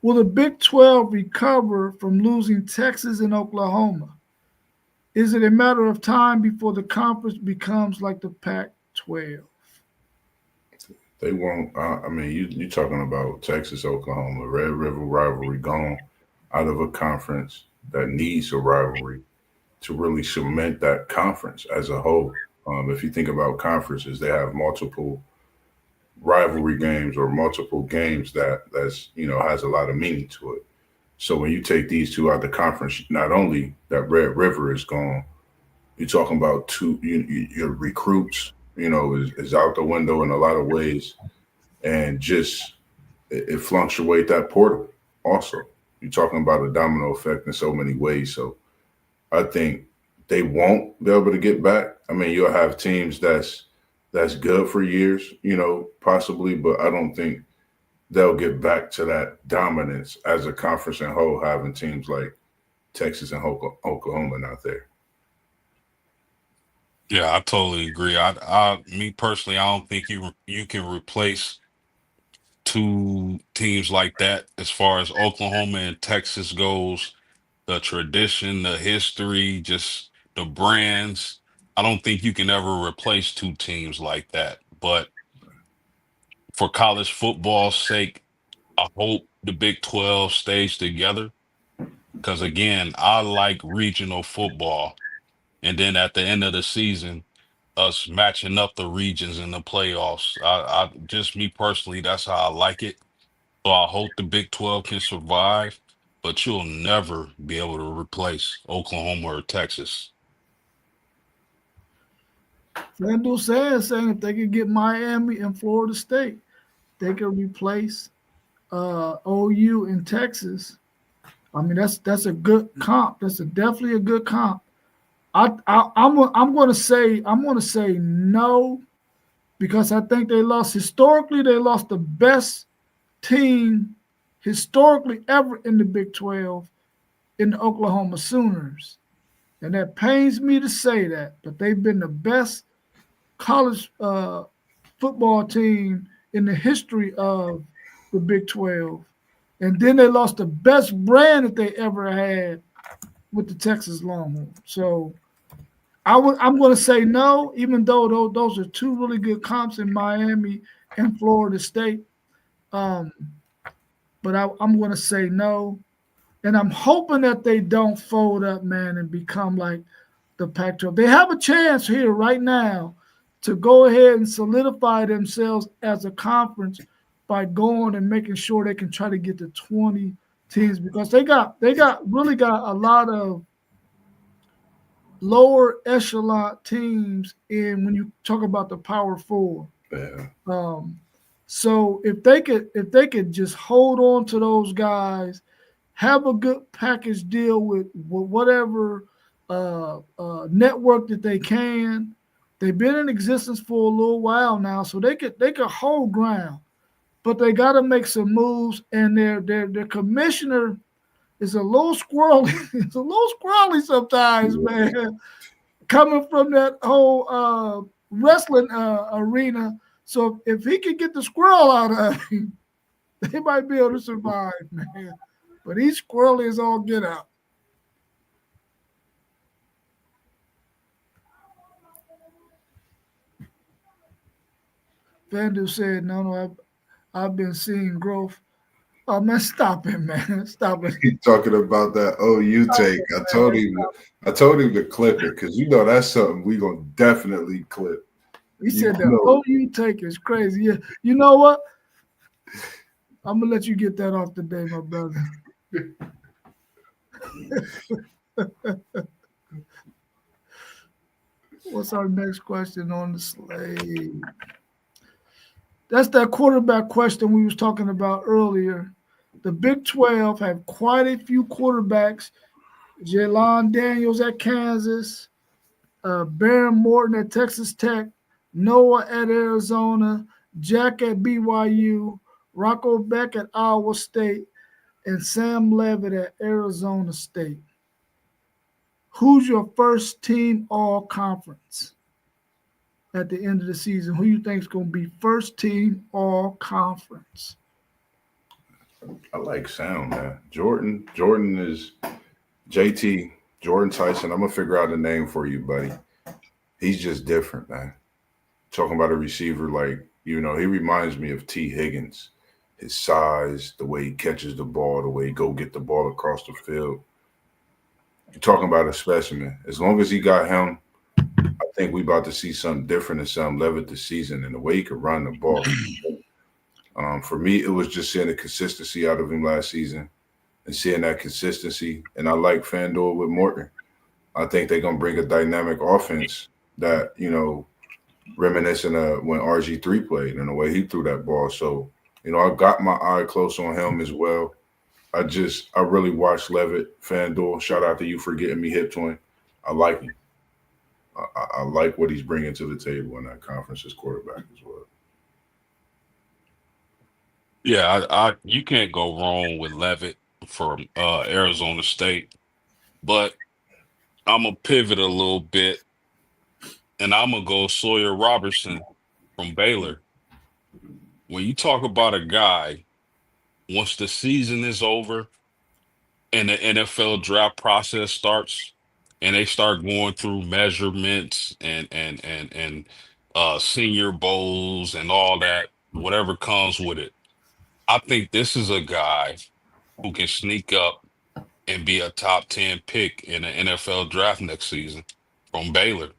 Will the Big 12 recover from losing Texas and Oklahoma? is it a matter of time before the conference becomes like the Pac-12? They won't. I mean, you talking about Texas, Oklahoma, Red River rivalry gone out of a conference that needs a rivalry to really cement that conference as a whole. If you think about conferences, they have multiple rivalry games or multiple games that's has a lot of meaning to it. So when you take these two out the conference, not only that Red River is gone, you're talking about your recruits, is out the window in a lot of ways, and just it fluctuate that portal. Also, you're talking about a domino effect in so many ways. So I think they won't be able to get back. I mean, you'll have teams that's good for years, possibly, but I don't think they'll get back to that dominance as a conference and whole, having teams like Texas and Oklahoma not there. Yeah, I totally agree. Me personally, I don't think you can replace two teams like that as far as Oklahoma and Texas goes. The tradition, the history, just the brands. I don't think you can ever replace two teams like that. But for college football's sake, I hope the Big 12 stays together. Because again, I like regional football. And then at the end of the season, us matching up the regions in the playoffs. I just me personally, that's how I like it. So I hope the Big 12 can survive, but you'll never be able to replace Oklahoma or Texas. FanDuel saying if they could get Miami and Florida State, they could replace OU in Texas. I mean, that's a good comp. That's definitely a good comp. I'm going to say no, because I think they lost historically. They lost the best team historically ever in the Big 12 in the Oklahoma Sooners, and that pains me to say that, but they've been the best college football team in the history of the Big 12. And then they lost the best brand that they ever had with the Texas Longhorns. So I'm going to say no, even though those are two really good comps in Miami and Florida State. But I'm going to say no. And I'm hoping that they don't fold up, man, and become like the Pac-12. They have a chance here right now to go ahead and solidify themselves as a conference by going and making sure they can try to get to 20 teams, because they got a lot of lower echelon teams in when you talk about the Power Four. Yeah. So if they could just hold on to those guys, have a good package deal with whatever network that they can. They've been in existence for a little while now, so they could hold ground, but they got to make some moves. And their commissioner is a little squirrely. It's a little squirrely sometimes, man. Coming from that whole wrestling arena, so if he can get the squirrel out of him, they might be able to survive, man. But he's squirrely as all get out. FanDuel said, no, I've been seeing growth. Oh, man, stop it, man. Stop it. He's talking about that OU take. I told him to clip it, because that's something we're going to definitely clip. He said that OU take is crazy. Yeah. You know what? I'm going to let you get that off today, my brother. What's our next question on the slate? That's that quarterback question we was talking about earlier. The Big 12 have quite a few quarterbacks. Jalon Daniels at Kansas, Baron Morton at Texas Tech, Noah at Arizona, Jack at BYU, Rocco Beck at Iowa State, and Sam Levitt at Arizona State. Who's your first team all conference at the end of the season? Who you think is going to be first team all conference? I like Sam, man. Jordan is JT. Jordan Tyson, I'm gonna figure out a name for you, buddy. He's just different, man. Talking about a receiver like, he reminds me of T. Higgins. His size, the way he catches the ball, the way he go get the ball across the field. You're talking about a specimen. As long as he got him, I think we about to see something different in Sam Levitt this season and the way he could run the ball. For me, it was just seeing the consistency out of him last season and seeing that consistency. And I like FanDuel with Morton. I think they're going to bring a dynamic offense that, reminiscent of when RG3 played and the way he threw that ball. So, I got my eye close on him as well. I really watched Levitt, FanDuel. Shout out to you for getting me hip to him. I like him. I like what he's bringing to the table in that conference as quarterback as well. Yeah, you can't go wrong with Levitt from Arizona State. But I'm gonna pivot a little bit, and I'm gonna go Sawyer Robertson from Baylor. When you talk about a guy, once the season is over and the NFL draft process starts, and they start going through measurements and senior bowls and all that, whatever comes with it. I think this is a guy who can sneak up and be a top 10 pick in the NFL draft next season from Baylor.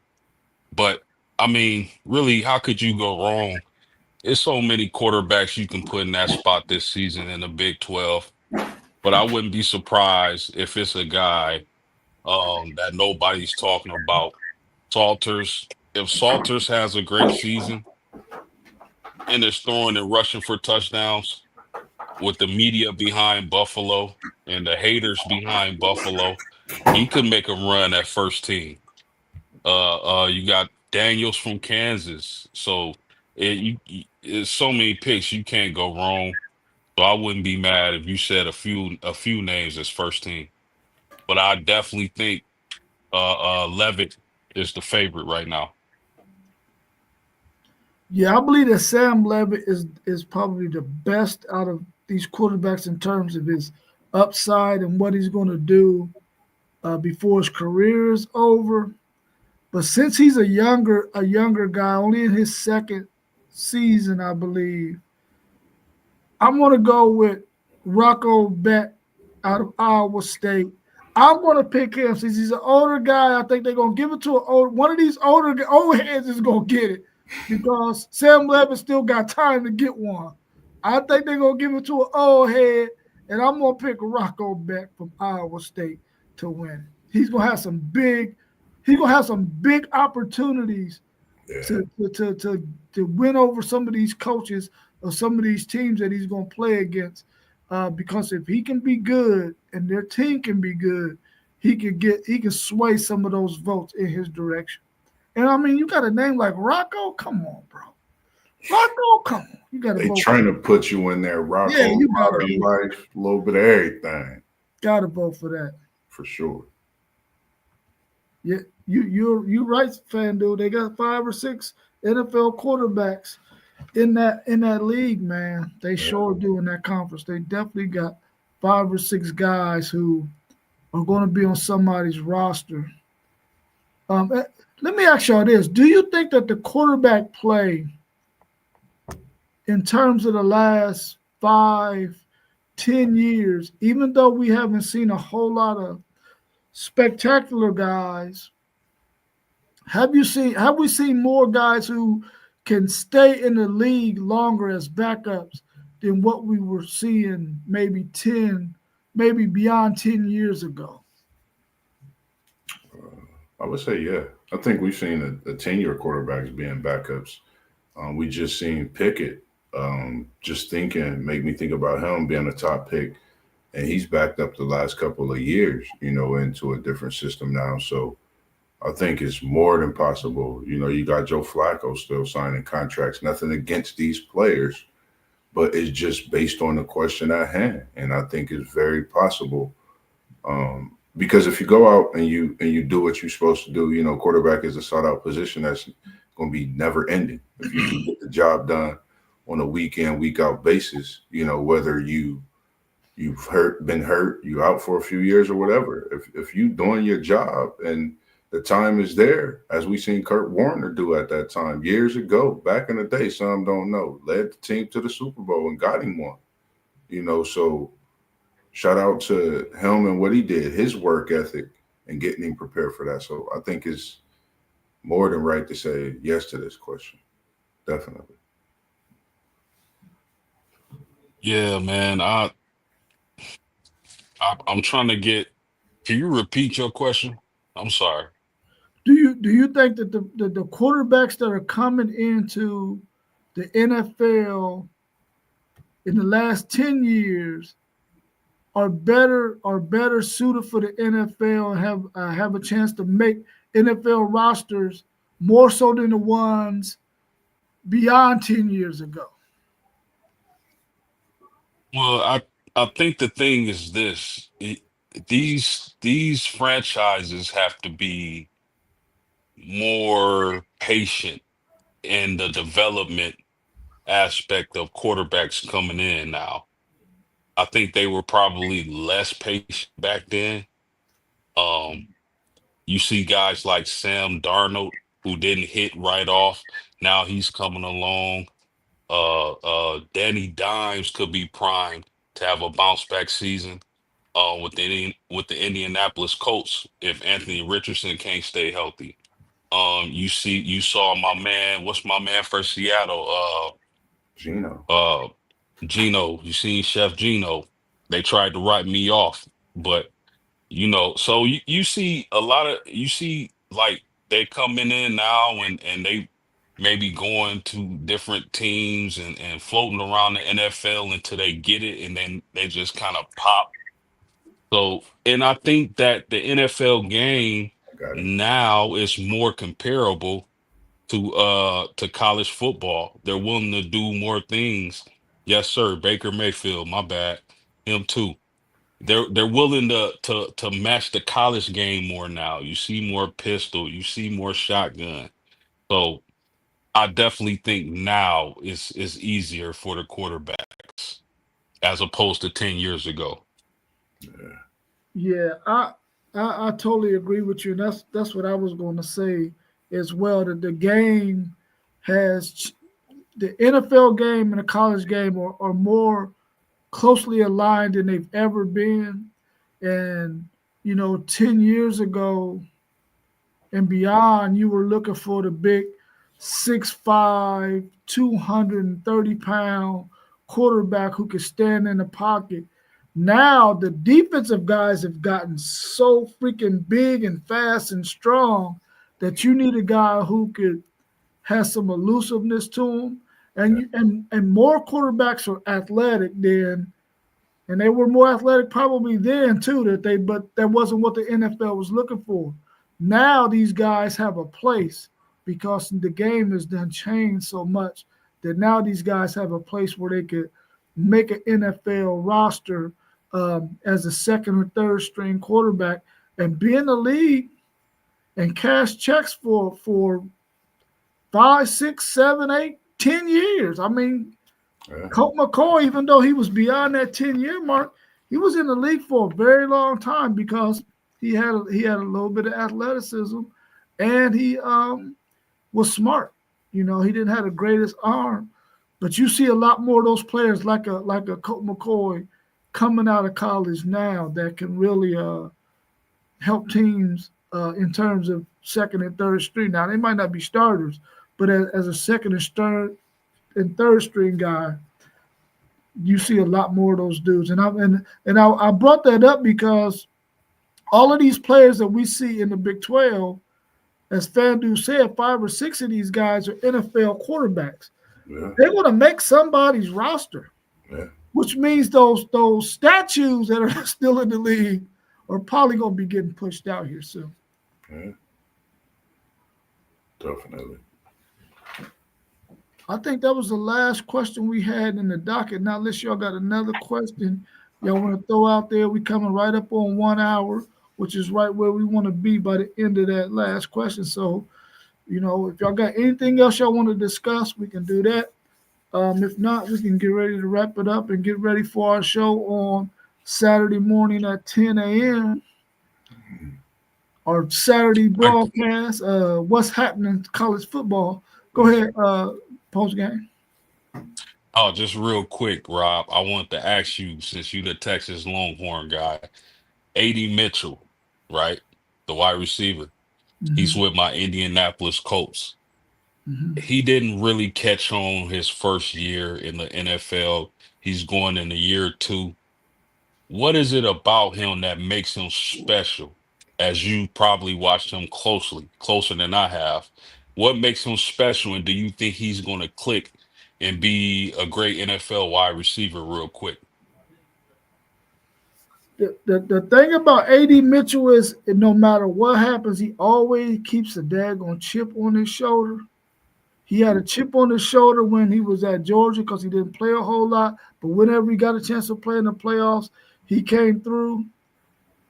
But I mean, really, how could you go wrong? There's so many quarterbacks you can put in that spot this season in the Big 12. But I wouldn't be surprised if it's a guy that nobody's talking about. Salters. If Salters has a great season and is throwing and rushing for touchdowns with the media behind Buffalo and the haters behind Buffalo, he could make a run at first team. You got Daniels from Kansas, so it's so many picks you can't go wrong. So I wouldn't be mad if you said a few names as first team, but I definitely think Levitt is the favorite right now. Yeah, I believe that Sam Levitt is probably the best out of these quarterbacks in terms of his upside and what he's going to do before his career is over. But since he's a younger guy, only in his second season, I believe, I'm going to go with Rocco Beck out of Iowa State. I'm going to pick him since he's an older guy. I think they're going to give it to one of these old heads is going to get it because Sam Levitt still got time to get one. I think they're going to give it to an old head, and I'm going to pick Rocco Beck from Iowa State to win. He's going to have some big opportunities to win over some of these coaches or some of these teams that he's going to play against. Because if he can be good and their team can be good, he can sway some of those votes in his direction. And I mean, you got a name like Rocco. Come on, bro. Rocco, come on. You got to. They trying to put you in there, Rocco. Yeah, you got life, a little bit of everything. Got to vote for that for sure. Yeah, you're right, FanDuel. They got 5 or 6 NFL quarterbacks in that league, man. They sure do in that conference. They definitely got 5 or 6 guys who are going to be on somebody's roster. Let me ask y'all this. Do you think that the quarterback play in terms of the last 5, 10 years, even though we haven't seen a whole lot of spectacular guys, have we seen more guys who can stay in the league longer as backups than what we were seeing maybe beyond 10 years ago? I would say, yeah. I think we've seen the 10-year quarterbacks being backups. We just seen Pickett, make me think about him being a top pick. And he's backed up the last couple of years, into a different system now. So I think it's more than possible. You got Joe Flacco still signing contracts. Nothing against these players, but it's just based on the question at hand. And I think it's very possible. Because if you go out and you do what you're supposed to do, quarterback is a sought out position that's going to be never ending. If you get the job done on a week in, week out basis, whether you you've been hurt, you out for a few years or whatever. If you doing your job and the time is there, as we seen Kurt Warner do at that time years ago, back in the day, some don't know, led the team to the Super Bowl and got him one. So shout out to him and what he did, his work ethic, and getting him prepared for that. So I think it's more than right to say yes to this question. Definitely. Yeah, man. I'm trying to get. Can you repeat your question? I'm sorry. Do you think that the quarterbacks that are coming into the NFL in the last 10 years are better suited for the NFL and have a chance to make NFL rosters more so than the ones beyond 10 years ago? Well, I think the thing is this: these franchises have to be more patient in the development aspect of quarterbacks coming in now. I think they were probably less patient back then. Um, you see guys like Sam Darnold who didn't hit right off. Now he's coming along. Danny Dimes could be primed to have a bounce back season with the Indianapolis Colts if Anthony Richardson can't stay healthy. You saw my man, what's my man for Seattle? Gino. Gino, you seen Chef Gino. They tried to write me off, but so you see you see like they coming in now and they maybe going to different teams and floating around the NFL until they get it and then they just kind of pop. So, and I think that the NFL game I got it. now is more comparable to college football. They're willing to do more things. Yes, sir. Baker Mayfield, my bad. Him too. They're willing to match the college game more now. You see more pistol, you see more shotgun. So I definitely think now is easier for the quarterbacks as opposed to 10 years ago. Yeah. Yeah, I totally agree with you, and that's what I was going to say as well. That the game has the NFL game and the college game are more closely aligned than they've ever been. And 10 years ago and beyond, you were looking for the big 6'5", 230-pound quarterback who could stand in the pocket. Now the defensive guys have gotten so freaking big and fast and strong that you need a guy who could has some elusiveness to him. And more quarterbacks are athletic than, and they were more athletic probably then too, but that wasn't what the NFL was looking for. Now these guys have a place because the game has done changed so much that now these guys have a place where they could make an NFL roster as a second or third string quarterback and be in the league and cash checks for 5, 6, 7, 8, 10 years. I mean, Yeah. Colt McCoy, even though he was beyond that 10-year mark, he was in the league for a very long time because he had a little bit of athleticism and he was smart. He didn't have the greatest arm, but you see a lot more of those players like a Colt McCoy coming out of college now that can really help teams in terms of second and third string. Now they might not be starters, but as a second and third string guy, you see a lot more of those dudes. And I brought that up because all of these players that we see in the Big 12, as Fandu said, 5 or 6 of these guys are NFL quarterbacks. Yeah. They want to make somebody's roster, Yeah. which means those statues that are still in the league are probably going to be getting pushed out here soon. Yeah. Definitely. I think that was the last question we had in the docket. Now, unless y'all got another question y'all want to throw out there, we coming right up on 1 hour, which is right where we want to be by the end of that last question. So, if y'all got anything else y'all want to discuss, we can do that. If not, we can get ready to wrap it up and get ready for our show on Saturday morning at 10 a.m. or Saturday broadcast. What's happening in college football? Go ahead, post game. Oh, just real quick, Rob. I want to ask you, since you the Texas Longhorn guy, AD Mitchell, right? The wide receiver. He's Mm-hmm. with my Indianapolis Colts. Mm-hmm. He didn't really catch on his first year in the NFL. He's going in year two. What is it about him that makes him special? As you probably watched him closely, closer than I have. What makes him special, and do you think he's going to click and be a great NFL wide receiver real quick? The thing about AD Mitchell is no matter what happens, he always keeps a daggone chip on his shoulder. He had a chip on his shoulder when he was at Georgia because he didn't play a whole lot. But whenever he got a chance to play in the playoffs, he came through.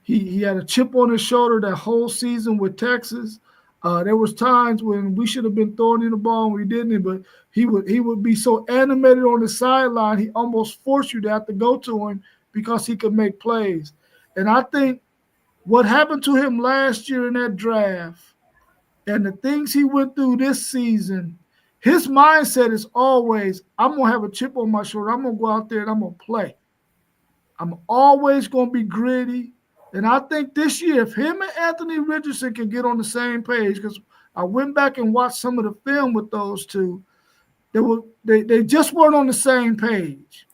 He had a chip on his shoulder that whole season with Texas. There was times when we should have been throwing in the ball and we didn't, but he would be so animated on the sideline, he almost forced you to have to go to him because he could make plays. And I think what happened to him last year in that draft and the things he went through this season, his mindset is always, I'm going to have a chip on my shoulder. I'm going to go out there and I'm going to play. I'm always going to be gritty. And I think this year, if him and Anthony Richardson can get on the same page, because I went back and watched some of the film with those two, they just weren't on the same page.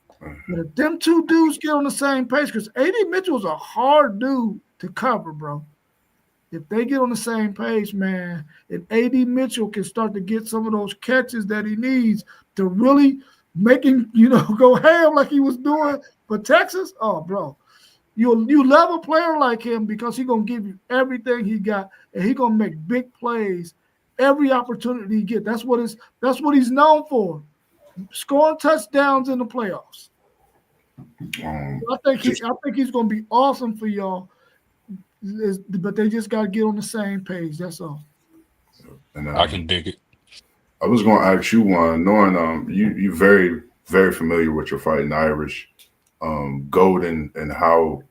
But if them two dudes get on the same page, because AD Mitchell's a hard dude to cover, bro. If they get on the same page, man, if AD Mitchell can start to get some of those catches that he needs to really make him, go ham like he was doing for Texas, oh, bro. You love a player like him because he's going to give you everything he got, and he's going to make big plays every opportunity he gets. That's what he's known for, scoring touchdowns in the playoffs. I think he's going to be awesome for y'all, but they just got to get on the same page. That's all. And I can dig it. I was going to ask you one, knowing you very, very familiar with your Fighting Irish, Golden, and how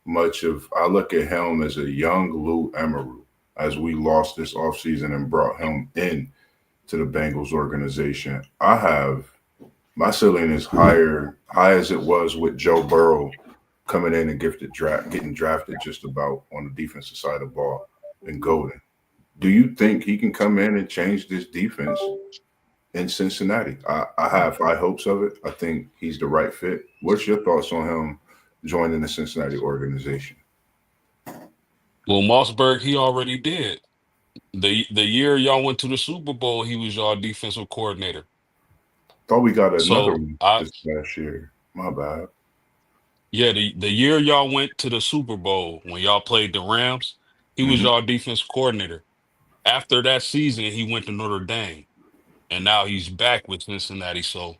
much of I look at him as a young Lou Emery as we lost this offseason and brought him in to the Bengals organization. I have my ceiling is high as it was with Joe Burrow coming in and getting drafted just about on the defensive side of the ball and Golden. Do you think he can come in and change this defense in Cincinnati? I have high hopes of it. I think he's the right fit. What's your thoughts on him joining the Cincinnati organization? Well, Mossberg, he already did. The year y'all went to the Super Bowl, he was y'all defensive coordinator. Thought we got another So one this last year. My bad. yeah, the year y'all went to the Super Bowl when y'all played the Rams, he was y'all defense coordinator. After that season, he went to Notre Dame, and now he's back with Cincinnati. So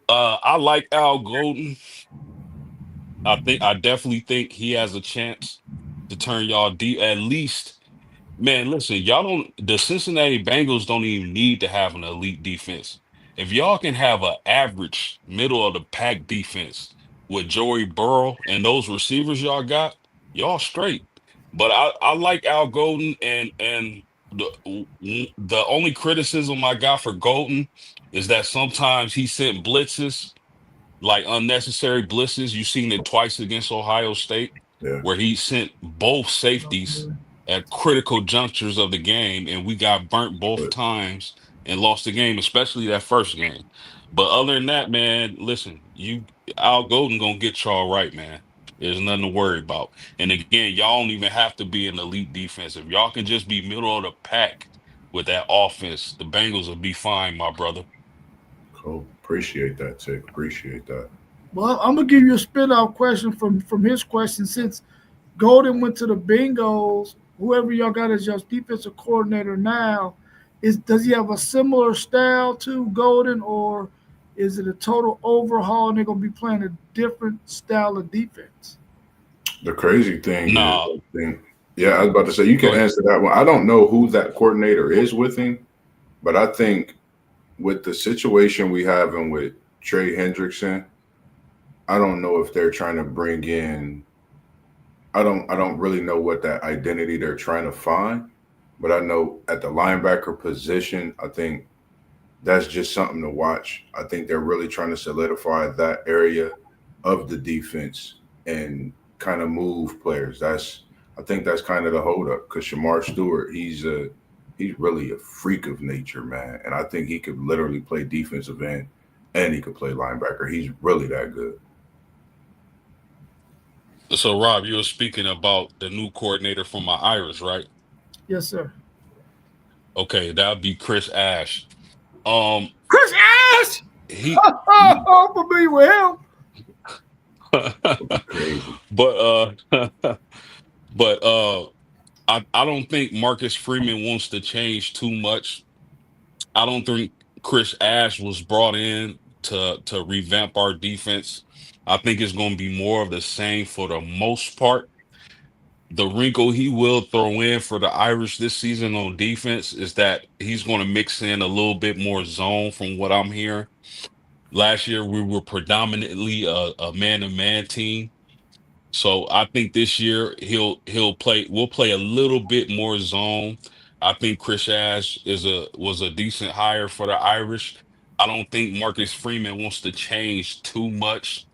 I like Al Golden. I definitely think he has a chance to turn y'all at least. Man, listen, the Cincinnati Bengals don't even need to have an elite defense. If y'all can have an average middle of the pack defense with Joey Burrow and those receivers y'all got, y'all straight. But I like Al Golden, and the only criticism I got for Golden is that sometimes he sent blitzes, like unnecessary blitzes. You've seen it twice against Ohio State, Yeah. where he sent both safeties at critical junctures of the game, and we got burnt both times and lost the game, especially that first game. But other than that, man, listen, Al Golden gonna get y'all right, man. There's nothing to worry about. And again, y'all don't even have to be an elite defense. If y'all can just be middle of the pack with that offense, the Bengals will be fine, my brother. Cool. Appreciate that, Tick. Appreciate that. Well, I'm gonna give you a spin-off question from his question. Since Golden went to the Bengals, whoever y'all got as your defensive coordinator now, does he have a similar style to Golden, or is it a total overhaul and they're gonna be playing a different style of defense? The crazy thing Nah. is, I was about to say, you can answer that one. I don't know who that coordinator is with him, but I think with the situation we have and with Trey Hendrickson, I don't know if they're trying to bring in. I don't really know what that identity they're trying to find, but I know at the linebacker position, I think that's just something to watch. I think they're really trying to solidify that area of the defense and kind of move players. I think that's kind of the holdup because Shamar Stewart, he's really a freak of nature, man, and I think he could literally play defensive end and he could play linebacker. He's really that good. So, Rob, you were speaking about the new coordinator from my Irish, right? Yes, sir. Okay, that'd be Chris Ash. Um, Chris Ash. he, I'm familiar with him. Crazy. but I don't think Marcus Freeman wants to change too much. I don't think Chris Ash was brought in to revamp our defense. I think it's going to be more of the same for the most part. The wrinkle he will throw in for the Irish this season on defense is that he's going to mix in a little bit more zone from what I'm hearing. Last year, we were predominantly a man-to-man team. So I think this year we'll play a little bit more zone. I think Chris Ash was a decent hire for the Irish. I don't think Marcus Freeman wants to change too much.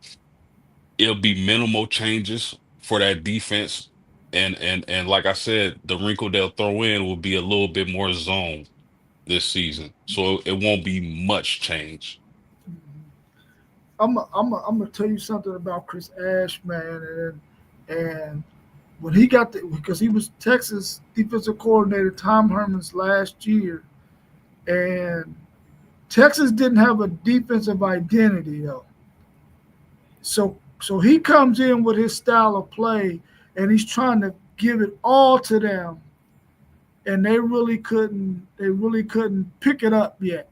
It'll be minimal changes for that defense. And like I said, the wrinkle they'll throw in will be a little bit more zone this season. So it won't be much change. I'm gonna tell you something about Chris Ash, man, and when he got because he was Texas defensive coordinator Tom Herman's last year, and Texas didn't have a defensive identity though. So he comes in with his style of play, and he's trying to give it all to them, and they really couldn't pick it up yet.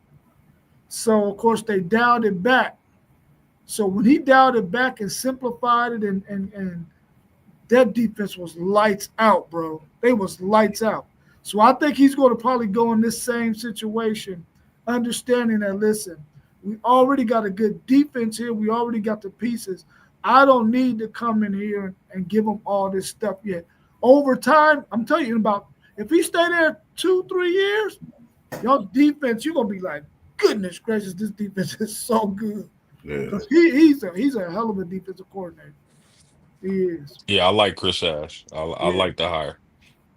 So of course they dialed it back. So when he dialed it back and simplified it, and that defense was lights out, bro. They was lights out. So I think he's going to probably go in this same situation, understanding that, listen, we already got a good defense here. We already got the pieces. I don't need to come in here and give them all this stuff yet. Over time, I'm telling you about, if he stay there 2-3 years, your defense, you're going to be like, goodness gracious, this defense is so good. Yeah. Because he's a hell of a defensive coordinator. He is. Yeah, I like Chris Ash. I like the hire.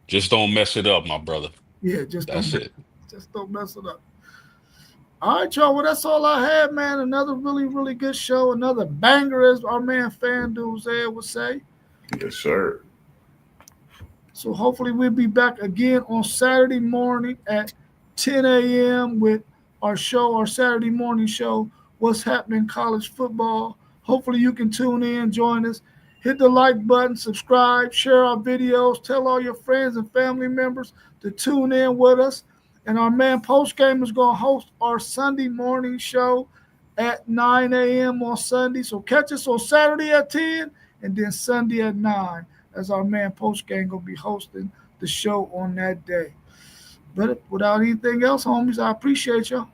Just don't mess it up, my brother. Yeah, That's it. Just don't mess it up. All right, y'all. Well, that's all I had, man. Another really, really good show. Another banger, as our man Fan Dude would say. Yes, sir. So hopefully we'll be back again on Saturday morning at 10 a.m. with our show, our Saturday morning show, What's Happening in College Football. Hopefully you can tune in, join us. Hit the like button, subscribe, share our videos, tell all your friends and family members to tune in with us. And our man Postgame is going to host our Sunday morning show at 9 a.m. on Sunday. So catch us on Saturday at 10 and then Sunday at 9 as our man Postgame going to be hosting the show on that day. But without anything else, homies, I appreciate y'all.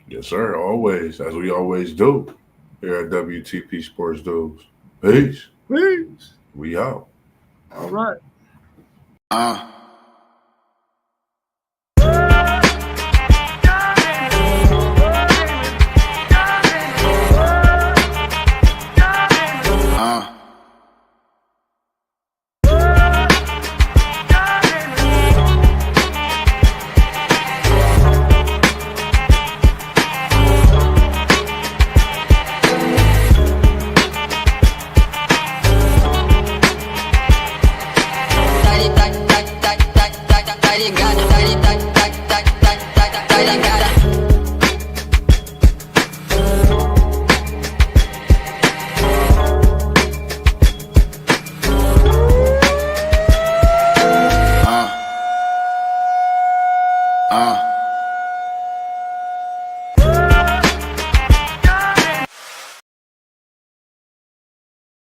Yes, sir. Always, as we always do here at WTP Sports Dudes. Peace. Peace. We out. All right.